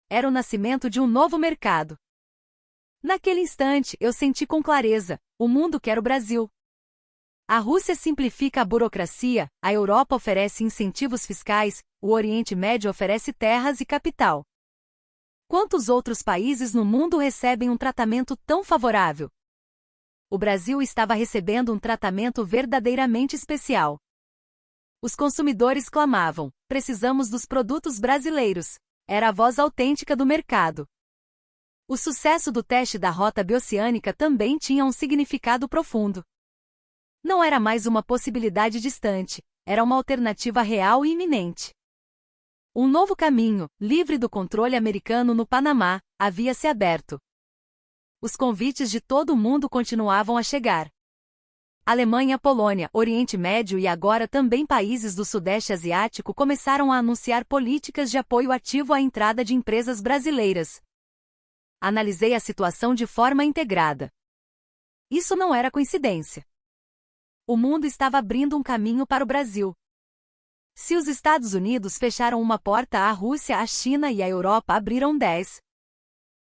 Era o nascimento de um novo mercado. Naquele instante, eu senti com clareza: o mundo quer o Brasil. A Rússia simplifica a burocracia, a Europa oferece incentivos fiscais, o Oriente Médio oferece terras e capital. Quantos outros países no mundo recebem um tratamento tão favorável? O Brasil estava recebendo um tratamento verdadeiramente especial. Os consumidores clamavam: precisamos dos produtos brasileiros. Era a voz autêntica do mercado. O sucesso do teste da Rota Bioceânica também tinha um significado profundo. Não era mais uma possibilidade distante, era uma alternativa real e iminente. Um novo caminho, livre do controle americano no Panamá, havia se aberto. Os convites de todo o mundo continuavam a chegar. Alemanha, Polônia, Oriente Médio e agora também países do Sudeste Asiático começaram a anunciar políticas de apoio ativo à entrada de empresas brasileiras. Analisei a situação de forma integrada. Isso não era coincidência. O mundo estava abrindo um caminho para o Brasil. Se os Estados Unidos fecharam uma porta, a Rússia, a China e a Europa abriram 10.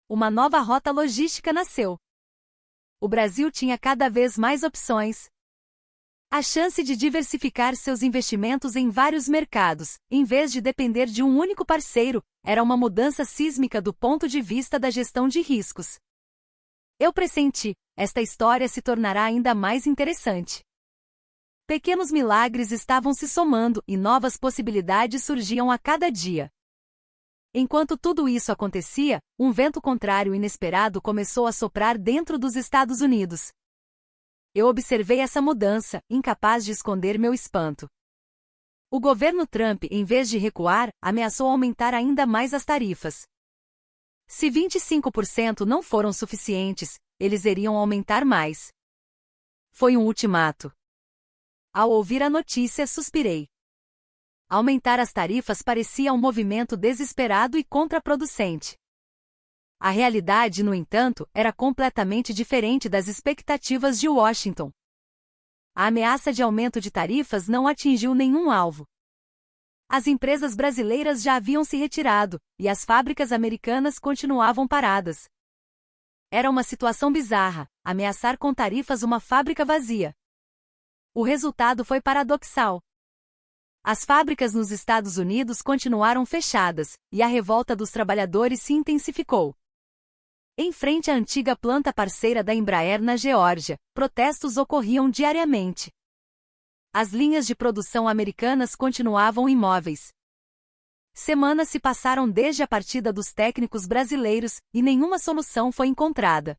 Uma nova rota logística nasceu. O Brasil tinha cada vez mais opções. A chance de diversificar seus investimentos em vários mercados, em vez de depender de um único parceiro, era uma mudança sísmica do ponto de vista da gestão de riscos. Eu pressenti: esta história se tornará ainda mais interessante. Pequenos milagres estavam se somando e novas possibilidades surgiam a cada dia. Enquanto tudo isso acontecia, um vento contrário inesperado começou a soprar dentro dos Estados Unidos. Eu observei essa mudança, incapaz de esconder meu espanto. O governo Trump, em vez de recuar, ameaçou aumentar ainda mais as tarifas. Se 25% não foram suficientes, eles iriam aumentar mais. Foi um ultimato. Ao ouvir a notícia, suspirei. Aumentar as tarifas parecia um movimento desesperado e contraproducente. A realidade, no entanto, era completamente diferente das expectativas de Washington. A ameaça de aumento de tarifas não atingiu nenhum alvo. As empresas brasileiras já haviam se retirado, e as fábricas americanas continuavam paradas. Era uma situação bizarra, ameaçar com tarifas uma fábrica vazia. O resultado foi paradoxal. As fábricas nos Estados Unidos continuaram fechadas, e a revolta dos trabalhadores se intensificou. Em frente à antiga planta parceira da Embraer na Geórgia, protestos ocorriam diariamente. As linhas de produção americanas continuavam imóveis. Semanas se passaram desde a partida dos técnicos brasileiros, e nenhuma solução foi encontrada.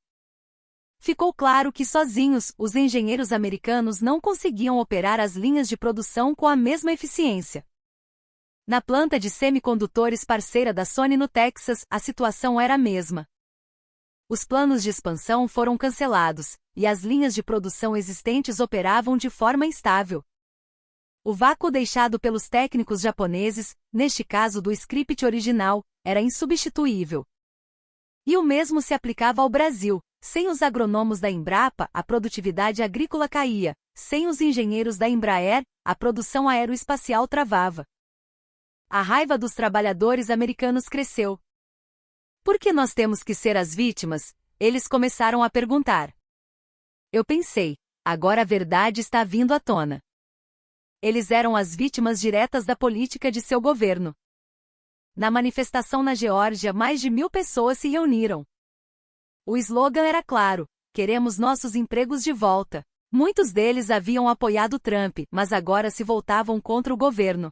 Ficou claro que sozinhos, os engenheiros americanos não conseguiam operar as linhas de produção com a mesma eficiência. Na planta de semicondutores parceira da Sony no Texas, a situação era a mesma. Os planos de expansão foram cancelados, e as linhas de produção existentes operavam de forma instável. O vácuo deixado pelos técnicos japoneses, neste caso do script original, era insubstituível. E o mesmo se aplicava ao Brasil. Sem os agrônomos da Embrapa, a produtividade agrícola caía. Sem os engenheiros da Embraer, a produção aeroespacial travava. A raiva dos trabalhadores americanos cresceu. Por que nós temos que ser as vítimas? Eles começaram a perguntar. Eu pensei, agora a verdade está vindo à tona. Eles eram as vítimas diretas da política de seu governo. Na manifestação na Geórgia, mais de 1.000 pessoas se reuniram. O slogan era claro: queremos nossos empregos de volta. Muitos deles haviam apoiado Trump, mas agora se voltavam contra o governo.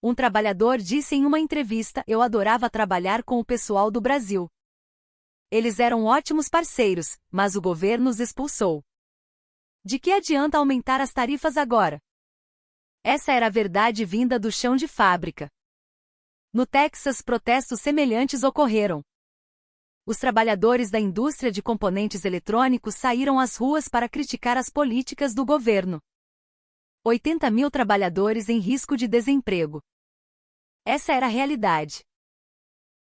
Um trabalhador disse em uma entrevista: eu adorava trabalhar com o pessoal do Brasil. Eles eram ótimos parceiros, mas o governo os expulsou. De que adianta aumentar as tarifas agora? Essa era a verdade vinda do chão de fábrica. No Texas, protestos semelhantes ocorreram. Os trabalhadores da indústria de componentes eletrônicos saíram às ruas para criticar as políticas do governo. 80.000 trabalhadores em risco de desemprego. Essa era a realidade.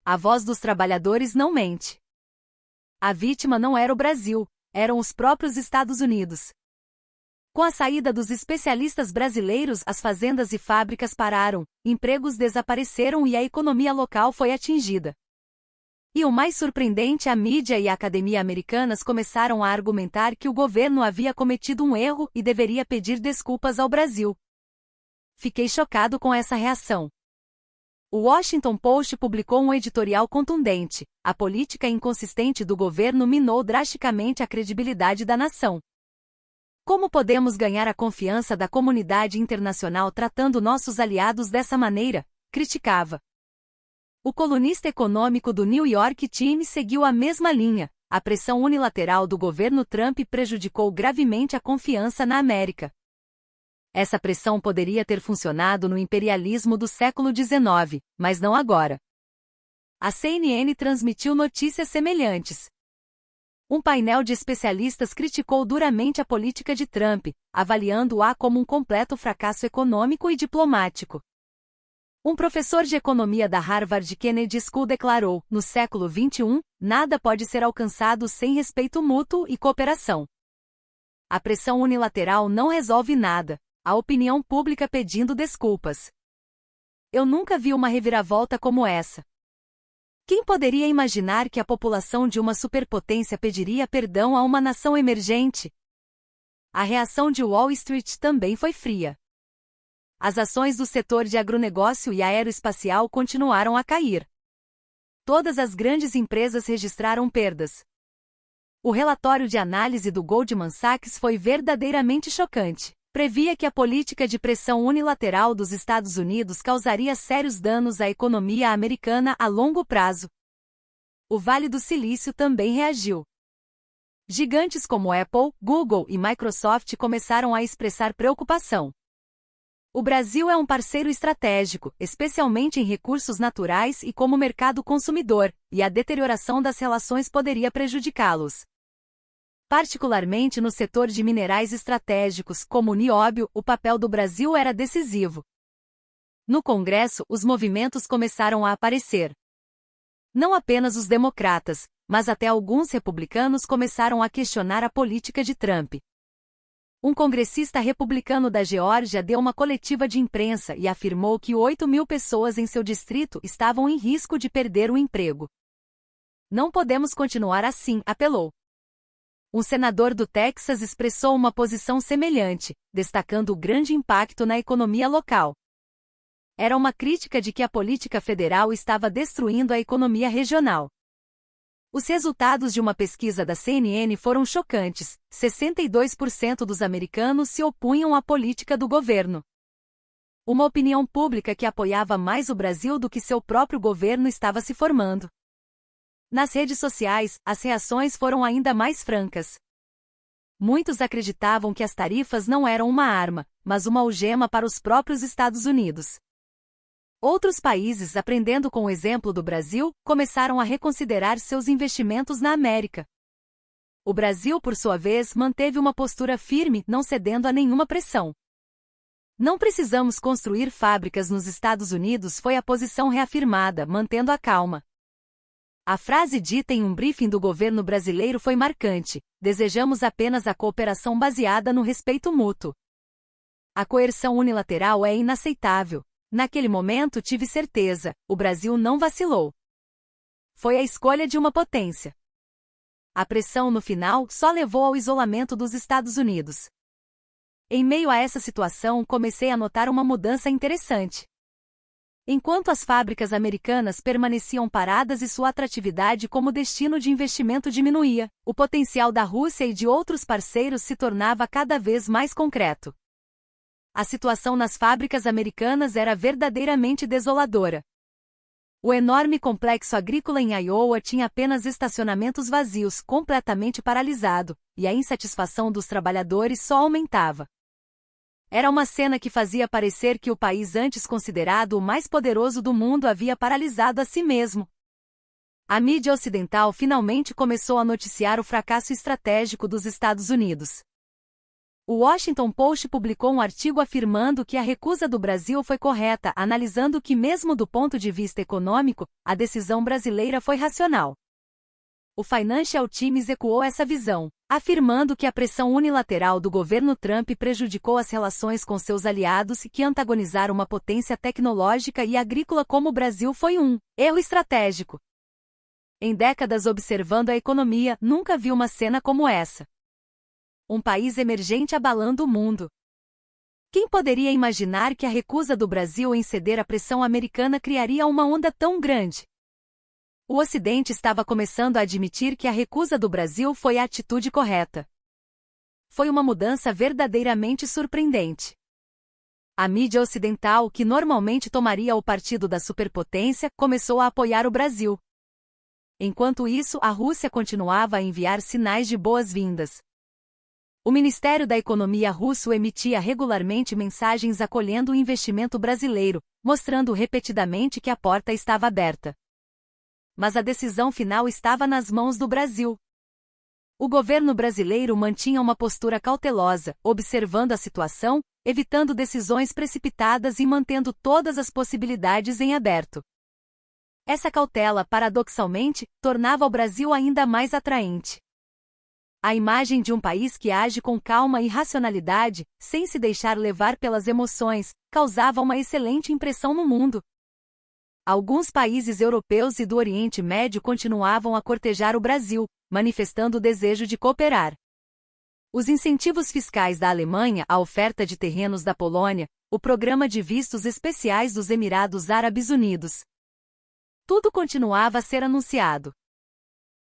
A voz dos trabalhadores não mente. A vítima não era o Brasil, eram os próprios Estados Unidos. Com a saída dos especialistas brasileiros, as fazendas e fábricas pararam, empregos desapareceram e a economia local foi atingida. E o mais surpreendente, a mídia e a academia americanas começaram a argumentar que o governo havia cometido um erro e deveria pedir desculpas ao Brasil. Fiquei chocado com essa reação. O Washington Post publicou um editorial contundente: a política inconsistente do governo minou drasticamente a credibilidade da nação. Como podemos ganhar a confiança da comunidade internacional tratando nossos aliados dessa maneira? Criticava. O colunista econômico do New York Times seguiu a mesma linha: a pressão unilateral do governo Trump prejudicou gravemente a confiança na América. Essa pressão poderia ter funcionado no imperialismo do século XIX, mas não agora. A CNN transmitiu notícias semelhantes. Um painel de especialistas criticou duramente a política de Trump, avaliando-a como um completo fracasso econômico e diplomático. Um professor de economia da Harvard Kennedy School declarou: no século XXI, nada pode ser alcançado sem respeito mútuo e cooperação. A pressão unilateral não resolve nada. A opinião pública pedindo desculpas. Eu nunca vi uma reviravolta como essa. Quem poderia imaginar que a população de uma superpotência pediria perdão a uma nação emergente? A reação de Wall Street também foi fria. As ações do setor de agronegócio e aeroespacial continuaram a cair. Todas as grandes empresas registraram perdas. O relatório de análise do Goldman Sachs foi verdadeiramente chocante. Previa que a política de pressão unilateral dos Estados Unidos causaria sérios danos à economia americana a longo prazo. O Vale do Silício também reagiu. Gigantes como Apple, Google e Microsoft começaram a expressar preocupação. O Brasil é um parceiro estratégico, especialmente em recursos naturais e como mercado consumidor, e a deterioração das relações poderia prejudicá-los. Particularmente no setor de minerais estratégicos, como o nióbio, o papel do Brasil era decisivo. No Congresso, os movimentos começaram a aparecer. Não apenas os democratas, mas até alguns republicanos começaram a questionar a política de Trump. Um congressista republicano da Geórgia deu uma coletiva de imprensa e afirmou que 8.000 pessoas em seu distrito estavam em risco de perder o emprego. Não podemos continuar assim, apelou. Um senador do Texas expressou uma posição semelhante, destacando o grande impacto na economia local. Era uma crítica de que a política federal estava destruindo a economia regional. Os resultados de uma pesquisa da CNN foram chocantes: 62% dos americanos se opunham à política do governo. Uma opinião pública que apoiava mais o Brasil do que seu próprio governo estava se formando. Nas redes sociais, as reações foram ainda mais francas. Muitos acreditavam que as tarifas não eram uma arma, mas uma algema para os próprios Estados Unidos. Outros países, aprendendo com o exemplo do Brasil, começaram a reconsiderar seus investimentos na América. O Brasil, por sua vez, manteve uma postura firme, não cedendo a nenhuma pressão. Não precisamos construir fábricas nos Estados Unidos foi a posição reafirmada, mantendo a calma. A frase dita em um briefing do governo brasileiro foi marcante: desejamos apenas a cooperação baseada no respeito mútuo. A coerção unilateral é inaceitável. Naquele momento tive certeza, o Brasil não vacilou. Foi a escolha de uma potência. A pressão no final só levou ao isolamento dos Estados Unidos. Em meio a essa situação, comecei a notar uma mudança interessante. Enquanto as fábricas americanas permaneciam paradas e sua atratividade como destino de investimento diminuía, o potencial da Rússia e de outros parceiros se tornava cada vez mais concreto. A situação nas fábricas americanas era verdadeiramente desoladora. O enorme complexo agrícola em Iowa tinha apenas estacionamentos vazios, completamente paralisado, e a insatisfação dos trabalhadores só aumentava. Era uma cena que fazia parecer que o país antes considerado o mais poderoso do mundo havia paralisado a si mesmo. A mídia ocidental finalmente começou a noticiar o fracasso estratégico dos Estados Unidos. O Washington Post publicou um artigo afirmando que a recusa do Brasil foi correta, analisando que, mesmo do ponto de vista econômico, a decisão brasileira foi racional. O Financial Times ecoou essa visão, afirmando que a pressão unilateral do governo Trump prejudicou as relações com seus aliados e que antagonizar uma potência tecnológica e agrícola como o Brasil foi um erro estratégico. Em décadas observando a economia, nunca vi uma cena como essa. Um país emergente abalando o mundo. Quem poderia imaginar que a recusa do Brasil em ceder à pressão americana criaria uma onda tão grande? O Ocidente estava começando a admitir que a recusa do Brasil foi a atitude correta. Foi uma mudança verdadeiramente surpreendente. A mídia ocidental, que normalmente tomaria o partido da superpotência, começou a apoiar o Brasil. Enquanto isso, a Rússia continuava a enviar sinais de boas-vindas. O Ministério da Economia russo emitia regularmente mensagens acolhendo o investimento brasileiro, mostrando repetidamente que a porta estava aberta. Mas a decisão final estava nas mãos do Brasil. O governo brasileiro mantinha uma postura cautelosa, observando a situação, evitando decisões precipitadas e mantendo todas as possibilidades em aberto. Essa cautela, paradoxalmente, tornava o Brasil ainda mais atraente. A imagem de um país que age com calma e racionalidade, sem se deixar levar pelas emoções, causava uma excelente impressão no mundo. Alguns países europeus e do Oriente Médio continuavam a cortejar o Brasil, manifestando o desejo de cooperar. Os incentivos fiscais da Alemanha, a oferta de terrenos da Polônia, o programa de vistos especiais dos Emirados Árabes Unidos. Tudo continuava a ser anunciado.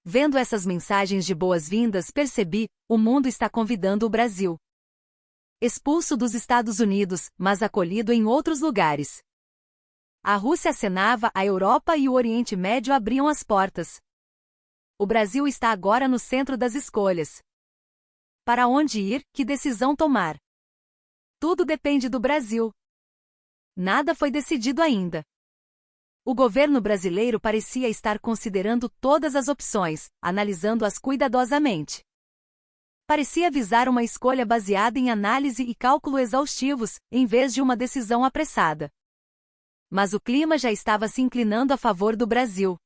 Vendo essas mensagens de boas-vindas, percebi, o mundo está convidando o Brasil. Expulso dos Estados Unidos, mas acolhido em outros lugares. A Rússia acenava, a Europa e o Oriente Médio abriam as portas. O Brasil está agora no centro das escolhas. Para onde ir, que decisão tomar? Tudo depende do Brasil. Nada foi decidido ainda. O governo brasileiro parecia estar considerando todas as opções, analisando-as cuidadosamente. Parecia visar uma escolha baseada em análise e cálculo exaustivos, em vez de uma decisão apressada. Mas o clima já estava se inclinando a favor do Brasil.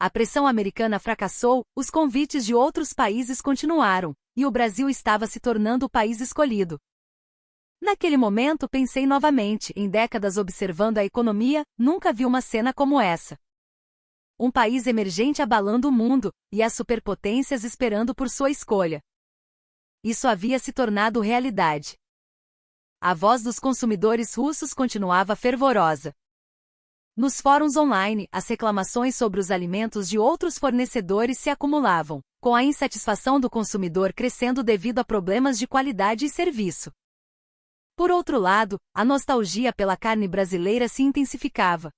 A pressão americana fracassou, os convites de outros países continuaram, e o Brasil estava se tornando o país escolhido. Naquele momento pensei novamente, em décadas observando a economia, nunca vi uma cena como essa. Um país emergente abalando o mundo, e as superpotências esperando por sua escolha. Isso havia se tornado realidade. A voz dos consumidores russos continuava fervorosa. Nos fóruns online, as reclamações sobre os alimentos de outros fornecedores se acumulavam, com a insatisfação do consumidor crescendo devido a problemas de qualidade e serviço. Por outro lado, a nostalgia pela carne brasileira se intensificava.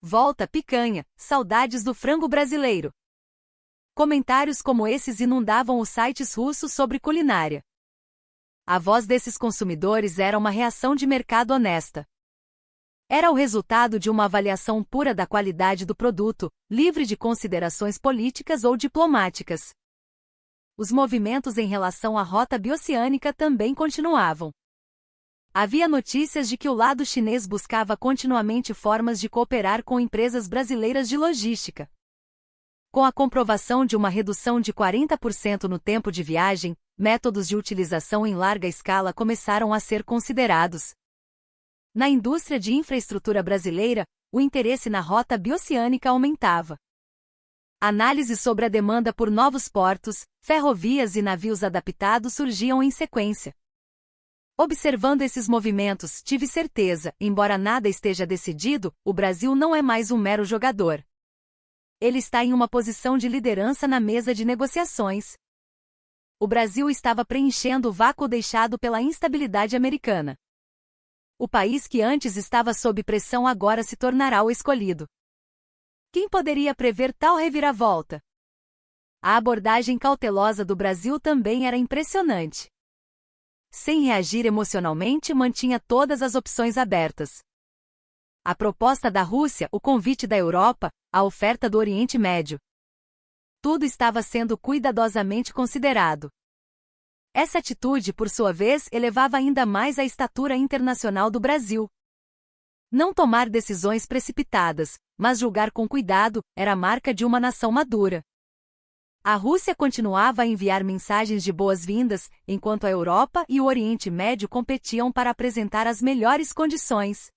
volta picanha, saudades do frango brasileiro. Comentários como esses inundavam os sites russos sobre culinária. A voz desses consumidores era uma reação de mercado honesta. Era o resultado de uma avaliação pura da qualidade do produto, livre de considerações políticas ou diplomáticas. Os movimentos em relação à rota bioceânica também continuavam. Havia notícias de que o lado chinês buscava continuamente formas de cooperar com empresas brasileiras de logística. Com a comprovação de uma redução de 40% no tempo de viagem, métodos de utilização em larga escala começaram a ser considerados. Na indústria de infraestrutura brasileira, o interesse na rota bioceânica aumentava. Análises sobre a demanda por novos portos, ferrovias e navios adaptados surgiam em sequência. Observando esses movimentos, tive certeza, embora nada esteja decidido, o Brasil não é mais um mero jogador. Ele está em uma posição de liderança na mesa de negociações. O Brasil estava preenchendo o vácuo deixado pela instabilidade americana. O país que antes estava sob pressão agora se tornará o escolhido. Quem poderia prever tal reviravolta? A abordagem cautelosa do Brasil também era impressionante. Sem reagir emocionalmente, mantinha todas as opções abertas. A proposta da Rússia, o convite da Europa, a oferta do Oriente Médio. Tudo estava sendo cuidadosamente considerado. Essa atitude, por sua vez, elevava ainda mais a estatura internacional do Brasil. Não tomar decisões precipitadas, mas julgar com cuidado, era a marca de uma nação madura. A Rússia continuava a enviar mensagens de boas-vindas, enquanto a Europa e o Oriente Médio competiam para apresentar as melhores condições.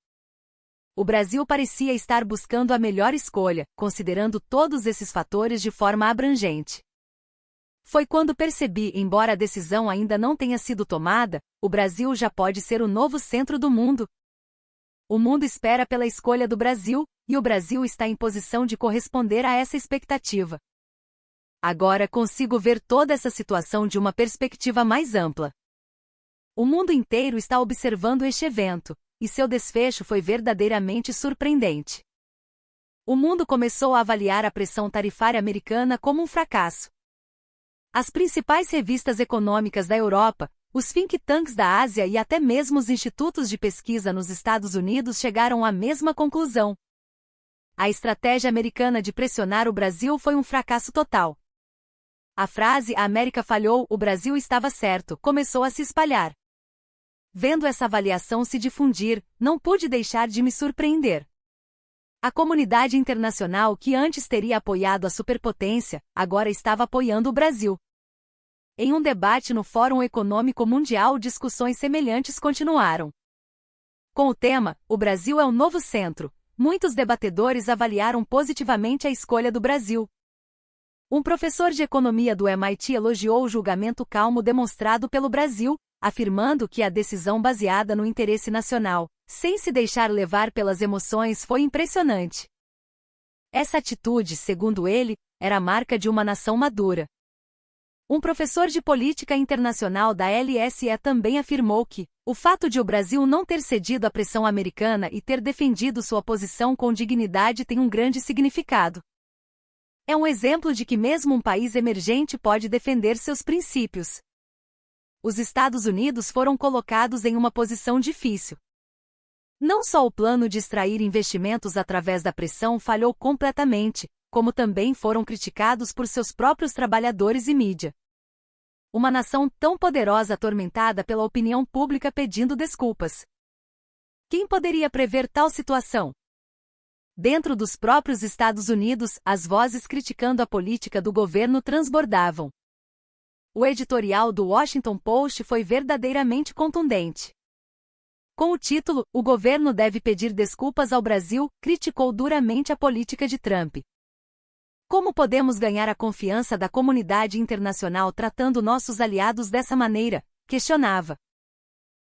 O Brasil parecia estar buscando a melhor escolha, considerando todos esses fatores de forma abrangente. Foi quando percebi, embora a decisão ainda não tenha sido tomada, o Brasil já pode ser o novo centro do mundo. O mundo espera pela escolha do Brasil, e o Brasil está em posição de corresponder a essa expectativa. Agora consigo ver toda essa situação de uma perspectiva mais ampla. O mundo inteiro está observando este evento, e seu desfecho foi verdadeiramente surpreendente. O mundo começou a avaliar a pressão tarifária americana como um fracasso. As principais revistas econômicas da Europa, os think tanks da Ásia e até mesmo os institutos de pesquisa nos Estados Unidos chegaram à mesma conclusão. A estratégia americana de pressionar o Brasil foi um fracasso total. A frase "a América falhou, o Brasil estava certo" começou a se espalhar. Vendo essa avaliação se difundir, não pude deixar de me surpreender. A comunidade internacional que antes teria apoiado a superpotência, agora estava apoiando o Brasil. Em um debate no Fórum Econômico Mundial, discussões semelhantes continuaram. Com o tema "O Brasil é o novo centro", muitos debatedores avaliaram positivamente a escolha do Brasil. Um professor de economia do MIT elogiou o julgamento calmo demonstrado pelo Brasil, afirmando que a decisão baseada no interesse nacional, sem se deixar levar pelas emoções, foi impressionante. Essa atitude, segundo ele, era a marca de uma nação madura. Um professor de política internacional da LSE também afirmou que o fato de o Brasil não ter cedido à pressão americana e ter defendido sua posição com dignidade tem um grande significado. É um exemplo de que mesmo um país emergente pode defender seus princípios. Os Estados Unidos foram colocados em uma posição difícil. Não só o plano de extrair investimentos através da pressão falhou completamente, como também foram criticados por seus próprios trabalhadores e mídia. Uma nação tão poderosa atormentada pela opinião pública pedindo desculpas. Quem poderia prever tal situação? Dentro dos próprios Estados Unidos, as vozes criticando a política do governo transbordavam. O editorial do Washington Post foi verdadeiramente contundente. Com o título "O governo deve pedir desculpas ao Brasil", criticou duramente a política de Trump. Como podemos ganhar a confiança da comunidade internacional tratando nossos aliados dessa maneira? Questionava.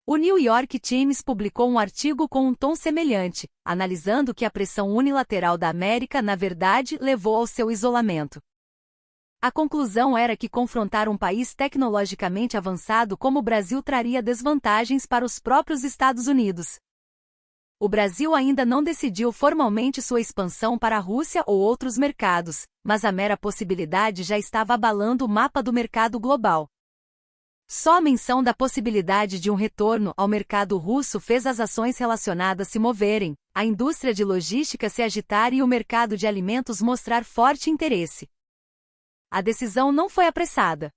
O New York Times publicou um artigo com um tom semelhante, analisando que a pressão unilateral da América, na verdade, levou ao seu isolamento. A conclusão era que confrontar um país tecnologicamente avançado como o Brasil traria desvantagens para os próprios Estados Unidos. O Brasil ainda não decidiu formalmente sua expansão para a Rússia ou outros mercados, mas a mera possibilidade já estava abalando o mapa do mercado global. Só a menção da possibilidade de um retorno ao mercado russo fez as ações relacionadas se moverem, a indústria de logística se agitar e o mercado de alimentos mostrar forte interesse. A decisão não foi apressada.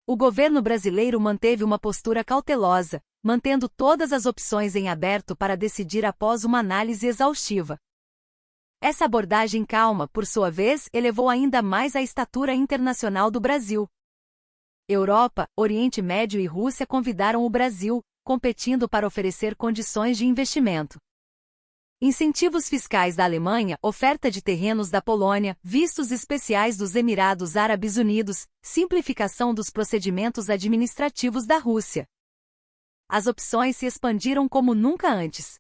O governo brasileiro manteve uma postura cautelosa, mantendo todas as opções em aberto para decidir após uma análise exaustiva. Essa abordagem calma, por sua vez, elevou ainda mais a estatura internacional do Brasil. Europa, Oriente Médio e Rússia convidaram o Brasil, competindo para oferecer condições de investimento. Incentivos fiscais da Alemanha, oferta de terrenos da Polônia, vistos especiais dos Emirados Árabes Unidos, simplificação dos procedimentos administrativos da Rússia. As opções se expandiram como nunca antes.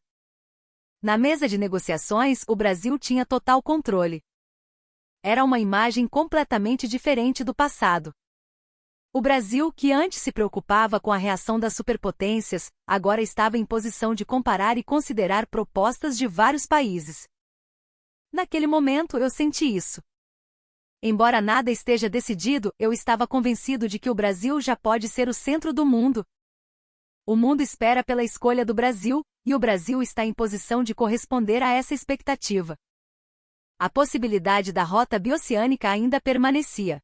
Na mesa de negociações, o Brasil tinha total controle. Era uma imagem completamente diferente do passado. O Brasil, que antes se preocupava com a reação das superpotências, agora estava em posição de comparar e considerar propostas de vários países. Naquele momento eu senti isso. Embora nada esteja decidido, eu estava convencido de que o Brasil já pode ser o centro do mundo. O mundo espera pela escolha do Brasil, e o Brasil está em posição de corresponder a essa expectativa. A possibilidade da rota bioceânica ainda permanecia.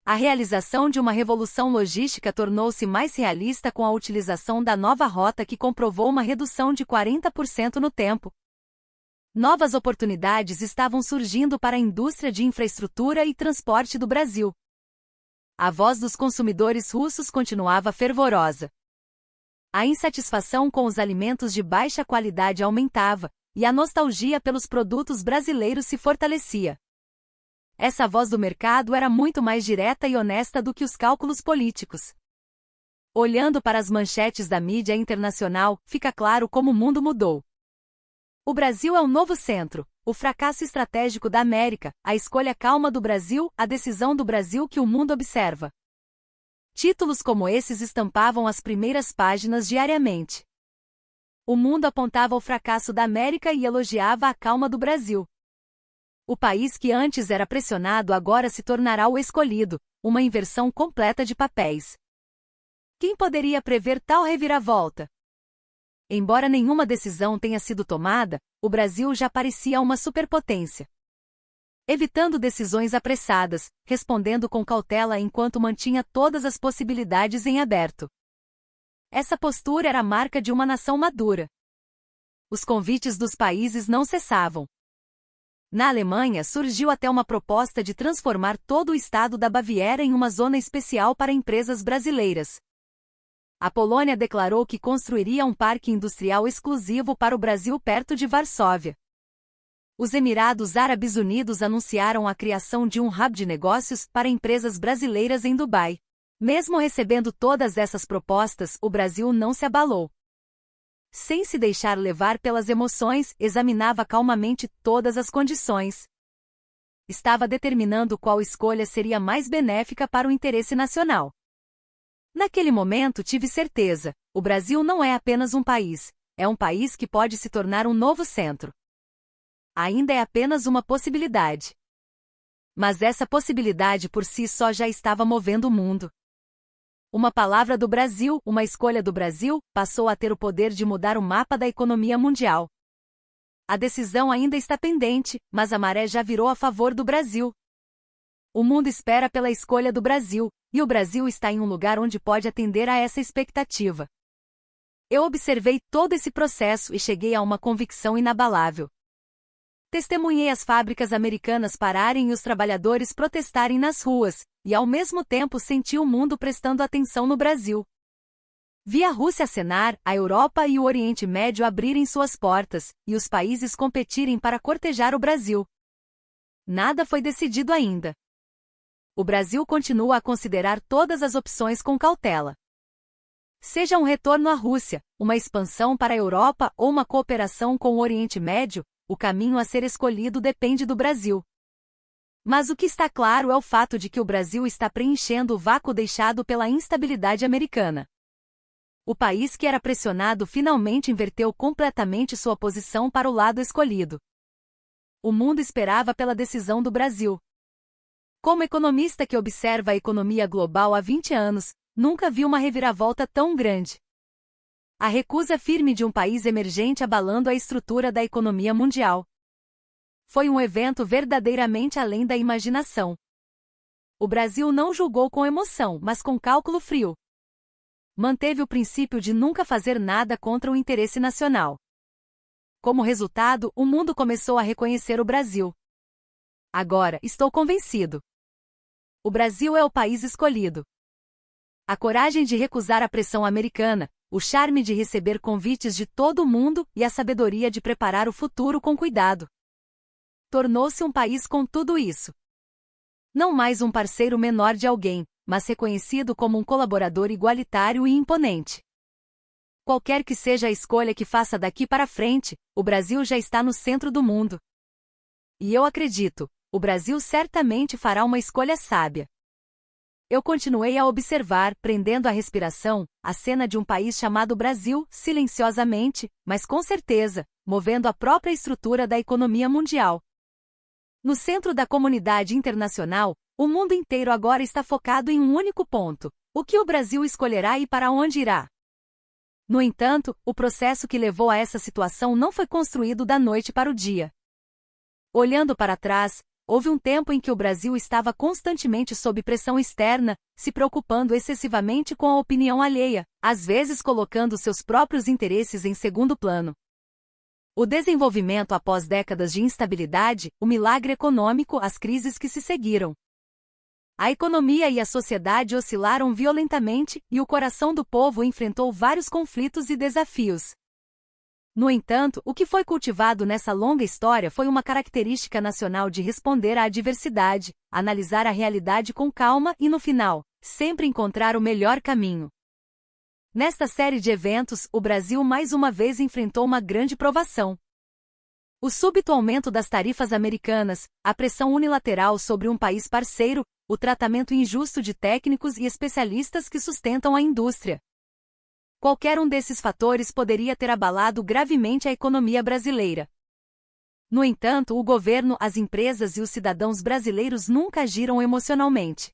A realização de uma revolução logística tornou-se mais realista com a utilização da nova rota que comprovou uma redução de 40% no tempo. Novas oportunidades estavam surgindo para a indústria de infraestrutura e transporte do Brasil. A voz dos consumidores russos continuava fervorosa. A insatisfação com os alimentos de baixa qualidade aumentava, e a nostalgia pelos produtos brasileiros se fortalecia. Essa voz do mercado era muito mais direta e honesta do que os cálculos políticos. Olhando para as manchetes da mídia internacional, fica claro como o mundo mudou. O Brasil é o novo centro, o fracasso estratégico da América, a escolha calma do Brasil, a decisão do Brasil que o mundo observa. Títulos como esses estampavam as primeiras páginas diariamente. O mundo apontava o fracasso da América e elogiava a calma do Brasil. O país que antes era pressionado agora se tornará o escolhido, uma inversão completa de papéis. Quem poderia prever tal reviravolta? Embora nenhuma decisão tenha sido tomada, o Brasil já parecia uma superpotência. Evitando decisões apressadas, respondendo com cautela enquanto mantinha todas as possibilidades em aberto. Essa postura era a marca de uma nação madura. Os convites dos países não cessavam. Na Alemanha surgiu até uma proposta de transformar todo o estado da Baviera em uma zona especial para empresas brasileiras. A Polônia declarou que construiria um parque industrial exclusivo para o Brasil perto de Varsóvia. Os Emirados Árabes Unidos anunciaram a criação de um hub de negócios para empresas brasileiras em Dubai. Mesmo recebendo todas essas propostas, o Brasil não se abalou. Sem se deixar levar pelas emoções, examinava calmamente todas as condições. Estava determinando qual escolha seria mais benéfica para o interesse nacional. Naquele momento tive certeza, o Brasil não é apenas um país, é um país que pode se tornar um novo centro. Ainda é apenas uma possibilidade. Mas essa possibilidade por si só já estava movendo o mundo. Uma palavra do Brasil, uma escolha do Brasil, passou a ter o poder de mudar o mapa da economia mundial. A decisão ainda está pendente, mas a maré já virou a favor do Brasil. O mundo espera pela escolha do Brasil, e o Brasil está em um lugar onde pode atender a essa expectativa. Eu observei todo esse processo e cheguei a uma convicção inabalável. Testemunhei as fábricas americanas pararem e os trabalhadores protestarem nas ruas, e ao mesmo tempo senti o mundo prestando atenção no Brasil. Vi a Rússia acenar, a Europa e o Oriente Médio abrirem suas portas, e os países competirem para cortejar o Brasil. Nada foi decidido ainda. O Brasil continua a considerar todas as opções com cautela. Seja um retorno à Rússia, uma expansão para a Europa ou uma cooperação com o Oriente Médio, o caminho a ser escolhido depende do Brasil. Mas o que está claro é o fato de que o Brasil está preenchendo o vácuo deixado pela instabilidade americana. o país que era pressionado finalmente inverteu completamente sua posição para o lado escolhido. O mundo esperava pela decisão do Brasil. Como economista que observa a economia global há 20 anos, nunca vi uma reviravolta tão grande. A recusa firme de um país emergente abalando a estrutura da economia mundial. Foi um evento verdadeiramente além da imaginação. O Brasil não julgou com emoção, mas com cálculo frio. Manteve o princípio de nunca fazer nada contra o interesse nacional. Como resultado, o mundo começou a reconhecer o Brasil. Agora, estou convencido. O Brasil é o país escolhido. A coragem de recusar a pressão americana, o charme de receber convites de todo o mundo e a sabedoria de preparar o futuro com cuidado. Tornou-se um país com tudo isso. Não mais um parceiro menor de alguém, mas reconhecido como um colaborador igualitário e imponente. Qualquer que seja a escolha que faça daqui para frente, o Brasil já está no centro do mundo. E eu acredito, o Brasil certamente fará uma escolha sábia. Eu continuei a observar, prendendo a respiração, a cena de um país chamado Brasil, silenciosamente, mas com certeza, movendo a própria estrutura da economia mundial. No centro da comunidade internacional, o mundo inteiro agora está focado em um único ponto: o que o Brasil escolherá e para onde irá. No entanto, o processo que levou a essa situação não foi construído da noite para o dia. Olhando para trás, houve um tempo em que o Brasil estava constantemente sob pressão externa, se preocupando excessivamente com a opinião alheia, às vezes colocando seus próprios interesses em segundo plano. O desenvolvimento após décadas de instabilidade, o milagre econômico, as crises que se seguiram. A economia e a sociedade oscilaram violentamente e o coração do povo enfrentou vários conflitos e desafios. No entanto, o que foi cultivado nessa longa história foi uma característica nacional de responder à adversidade, analisar a realidade com calma e, no final, sempre encontrar o melhor caminho. Nesta série de eventos, o Brasil mais uma vez enfrentou uma grande provação. O súbito aumento das tarifas americanas, a pressão unilateral sobre um país parceiro, o tratamento injusto de técnicos e especialistas que sustentam a indústria. Qualquer um desses fatores poderia ter abalado gravemente a economia brasileira. No entanto, o governo, as empresas e os cidadãos brasileiros nunca agiram emocionalmente.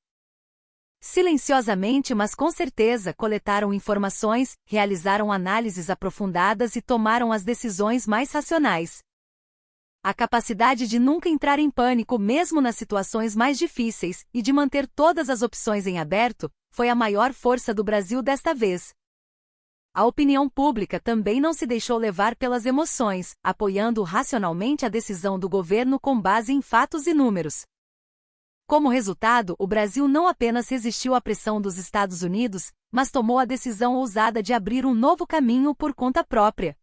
Silenciosamente, mas com certeza, coletaram informações, realizaram análises aprofundadas e tomaram as decisões mais racionais. A capacidade de nunca entrar em pânico mesmo nas situações mais difíceis e de manter todas as opções em aberto, foi a maior força do Brasil desta vez. A opinião pública também não se deixou levar pelas emoções, apoiando racionalmente a decisão do governo com base em fatos e números. Como resultado, o Brasil não apenas resistiu à pressão dos Estados Unidos, mas tomou a decisão ousada de abrir um novo caminho por conta própria.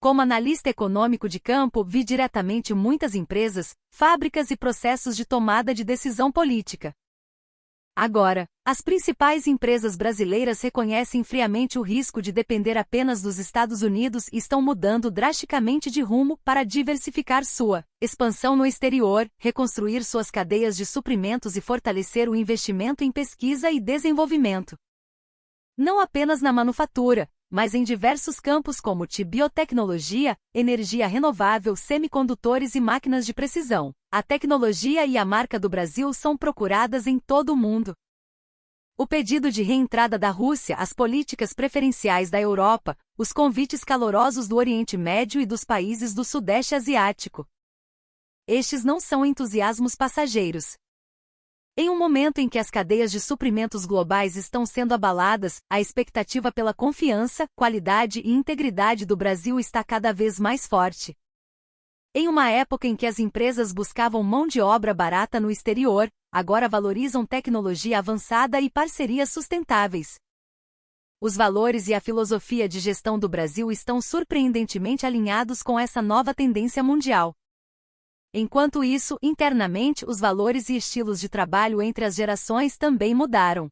Como analista econômico de campo, vi diretamente muitas empresas, fábricas e processos de tomada de decisão política. Agora, as principais empresas brasileiras reconhecem friamente o risco de depender apenas dos Estados Unidos e estão mudando drasticamente de rumo para diversificar sua expansão no exterior, reconstruir suas cadeias de suprimentos e fortalecer o investimento em pesquisa e desenvolvimento. Não apenas na manufatura, mas em diversos campos como biotecnologia, energia renovável, semicondutores e máquinas de precisão. A tecnologia e a marca do Brasil são procuradas em todo o mundo. O pedido de reentrada da Rússia, as políticas preferenciais da Europa, os convites calorosos do Oriente Médio e dos países do Sudeste Asiático. Estes não são entusiasmos passageiros. Em um momento em que as cadeias de suprimentos globais estão sendo abaladas, a expectativa pela confiança, qualidade e integridade do Brasil está cada vez mais forte. Em uma época em que as empresas buscavam mão de obra barata no exterior, agora valorizam tecnologia avançada e parcerias sustentáveis. Os valores e a filosofia de gestão do Brasil estão surpreendentemente alinhados com essa nova tendência mundial. Enquanto isso, internamente, os valores e estilos de trabalho entre as gerações também mudaram.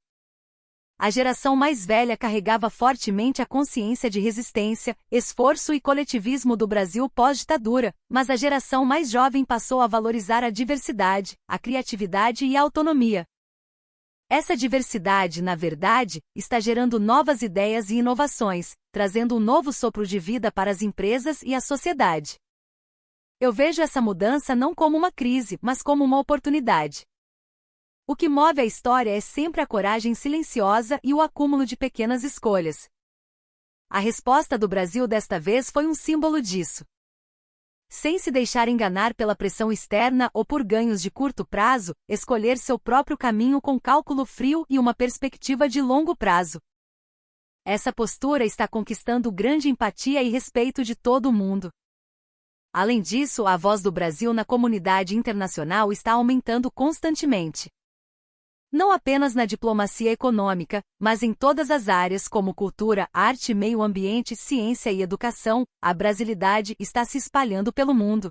A geração mais velha carregava fortemente a consciência de resistência, esforço e coletivismo do Brasil pós-ditadura, mas a geração mais jovem passou a valorizar a diversidade, a criatividade e a autonomia. Essa diversidade, na verdade, está gerando novas ideias e inovações, trazendo um novo sopro de vida para as empresas e a sociedade. Eu vejo essa mudança não como uma crise, mas como uma oportunidade. O que move a história é sempre a coragem silenciosa e o acúmulo de pequenas escolhas. A resposta do Brasil desta vez foi um símbolo disso. Sem se deixar enganar pela pressão externa ou por ganhos de curto prazo, escolher seu próprio caminho com cálculo frio e uma perspectiva de longo prazo. Essa postura está conquistando grande empatia e respeito de todo o mundo. Além disso, a voz do Brasil na comunidade internacional está aumentando constantemente. Não apenas na diplomacia econômica, mas em todas as áreas como cultura, arte, meio ambiente, ciência e educação, a brasilidade está se espalhando pelo mundo.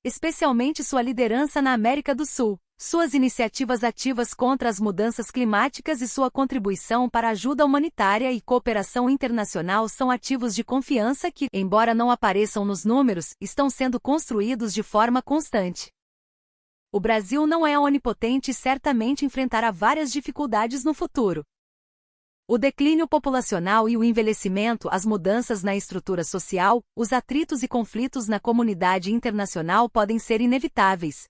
Especialmente sua liderança na América do Sul, suas iniciativas ativas contra as mudanças climáticas e sua contribuição para ajuda humanitária e cooperação internacional são ativos de confiança que, embora não apareçam nos números, estão sendo construídos de forma constante. O Brasil não é onipotente e certamente enfrentará várias dificuldades no futuro. O declínio populacional e o envelhecimento, as mudanças na estrutura social, os atritos e conflitos na comunidade internacional podem ser inevitáveis.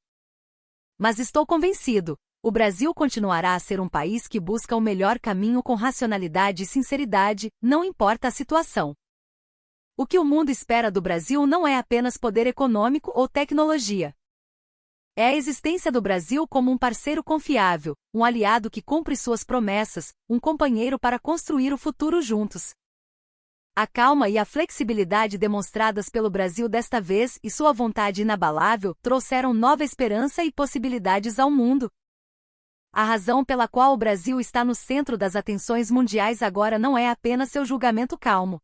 Mas estou convencido, o Brasil continuará a ser um país que busca o melhor caminho com racionalidade e sinceridade, não importa a situação. O que o mundo espera do Brasil não é apenas poder econômico ou tecnologia. É a existência do Brasil como um parceiro confiável, um aliado que cumpre suas promessas, um companheiro para construir o futuro juntos. A calma e a flexibilidade demonstradas pelo Brasil desta vez e sua vontade inabalável trouxeram nova esperança e possibilidades ao mundo. A razão pela qual o Brasil está no centro das atenções mundiais agora não é apenas seu julgamento calmo.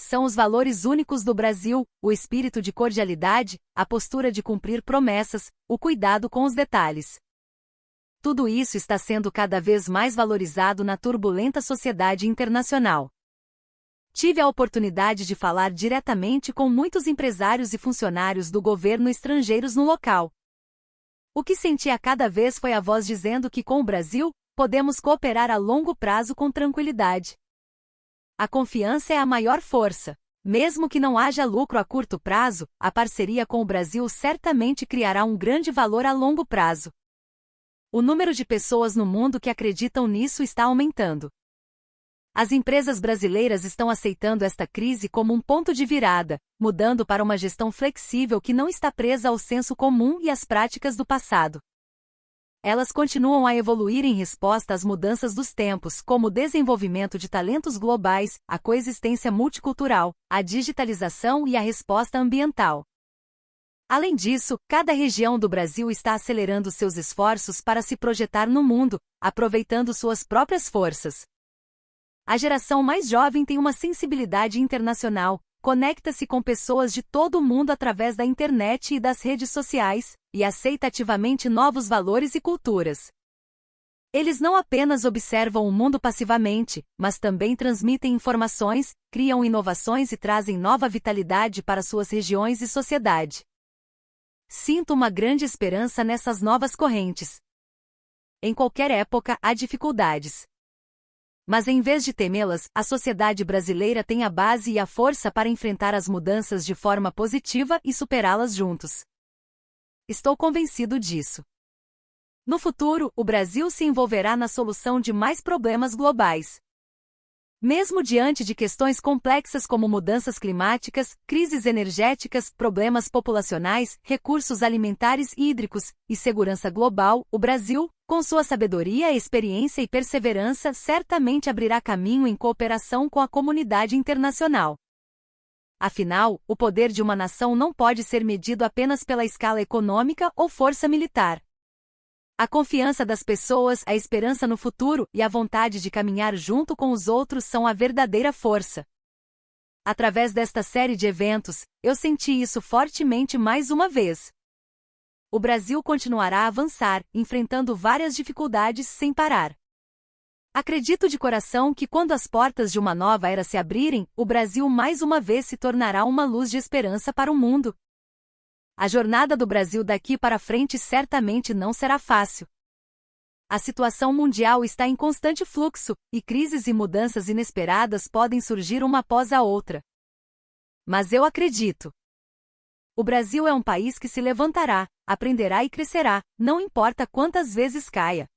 São os valores únicos do Brasil, o espírito de cordialidade, a postura de cumprir promessas, o cuidado com os detalhes. Tudo isso está sendo cada vez mais valorizado na turbulenta sociedade internacional. Tive a oportunidade de falar diretamente com muitos empresários e funcionários do governo estrangeiros no local. O que senti a cada vez foi a voz dizendo que com o Brasil, podemos cooperar a longo prazo com tranquilidade. A confiança é a maior força. Mesmo que não haja lucro a curto prazo, a parceria com o Brasil certamente criará um grande valor a longo prazo. O número de pessoas no mundo que acreditam nisso está aumentando. As empresas brasileiras estão aceitando esta crise como um ponto de virada, mudando para uma gestão flexível que não está presa ao senso comum e às práticas do passado. Elas continuam a evoluir em resposta às mudanças dos tempos, como o desenvolvimento de talentos globais, a coexistência multicultural, a digitalização e a resposta ambiental. Além disso, cada região do Brasil está acelerando seus esforços para se projetar no mundo, aproveitando suas próprias forças. A geração mais jovem tem uma sensibilidade internacional, conecta-se com pessoas de todo o mundo através da internet e das redes sociais, e aceita ativamente novos valores e culturas. Eles não apenas observam o mundo passivamente, mas também transmitem informações, criam inovações e trazem nova vitalidade para suas regiões e sociedade. Sinto uma grande esperança nessas novas correntes. Em qualquer época há dificuldades. Mas em vez de temê-las, a sociedade brasileira tem a base e a força para enfrentar as mudanças de forma positiva e superá-las juntos. Estou convencido disso. No futuro, o Brasil se envolverá na solução de mais problemas globais. Mesmo diante de questões complexas como mudanças climáticas, crises energéticas, problemas populacionais, recursos alimentares e hídricos, e segurança global, o Brasil, com sua sabedoria, experiência e perseverança, certamente abrirá caminho em cooperação com a comunidade internacional. Afinal, o poder de uma nação não pode ser medido apenas pela escala econômica ou força militar. A confiança das pessoas, a esperança no futuro e a vontade de caminhar junto com os outros são a verdadeira força. Através desta série de eventos, eu senti isso fortemente mais uma vez. O Brasil continuará a avançar, enfrentando várias dificuldades sem parar. Acredito de coração que quando as portas de uma nova era se abrirem, o Brasil mais uma vez se tornará uma luz de esperança para o mundo. A jornada do Brasil daqui para frente certamente não será fácil. A situação mundial está em constante fluxo, e crises e mudanças inesperadas podem surgir uma após a outra. Mas eu acredito. O Brasil é um país que se levantará, aprenderá e crescerá, não importa quantas vezes caia.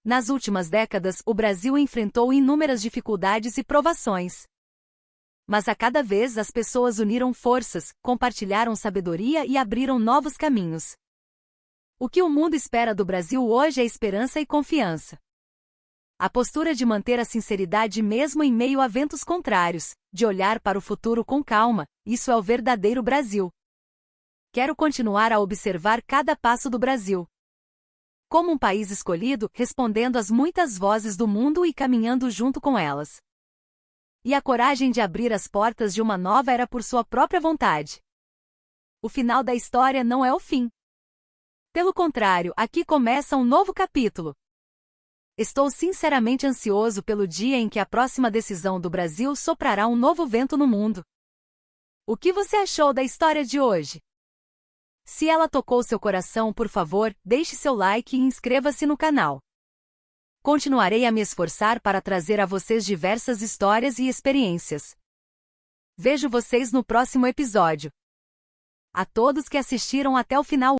Nas últimas décadas, o Brasil enfrentou inúmeras dificuldades e provações. Mas a cada vez as pessoas uniram forças, compartilharam sabedoria e abriram novos caminhos. O que o mundo espera do Brasil hoje é esperança e confiança. A postura de manter a sinceridade mesmo em meio a ventos contrários, de olhar para o futuro com calma, isso é o verdadeiro Brasil. Quero continuar a observar cada passo do Brasil como um país escolhido, respondendo às muitas vozes do mundo e caminhando junto com elas. E a coragem de abrir as portas de uma nova era por sua própria vontade. O final da história não é o fim. Pelo contrário, aqui começa um novo capítulo. Estou sinceramente ansioso pelo dia em que a próxima decisão do Brasil soprará um novo vento no mundo. O que você achou da história de hoje? Se ela tocou seu coração, por favor, deixe seu like e inscreva-se no canal. Continuarei a me esforçar para trazer a vocês diversas histórias e experiências. Vejo vocês no próximo episódio. A todos que assistiram até o final,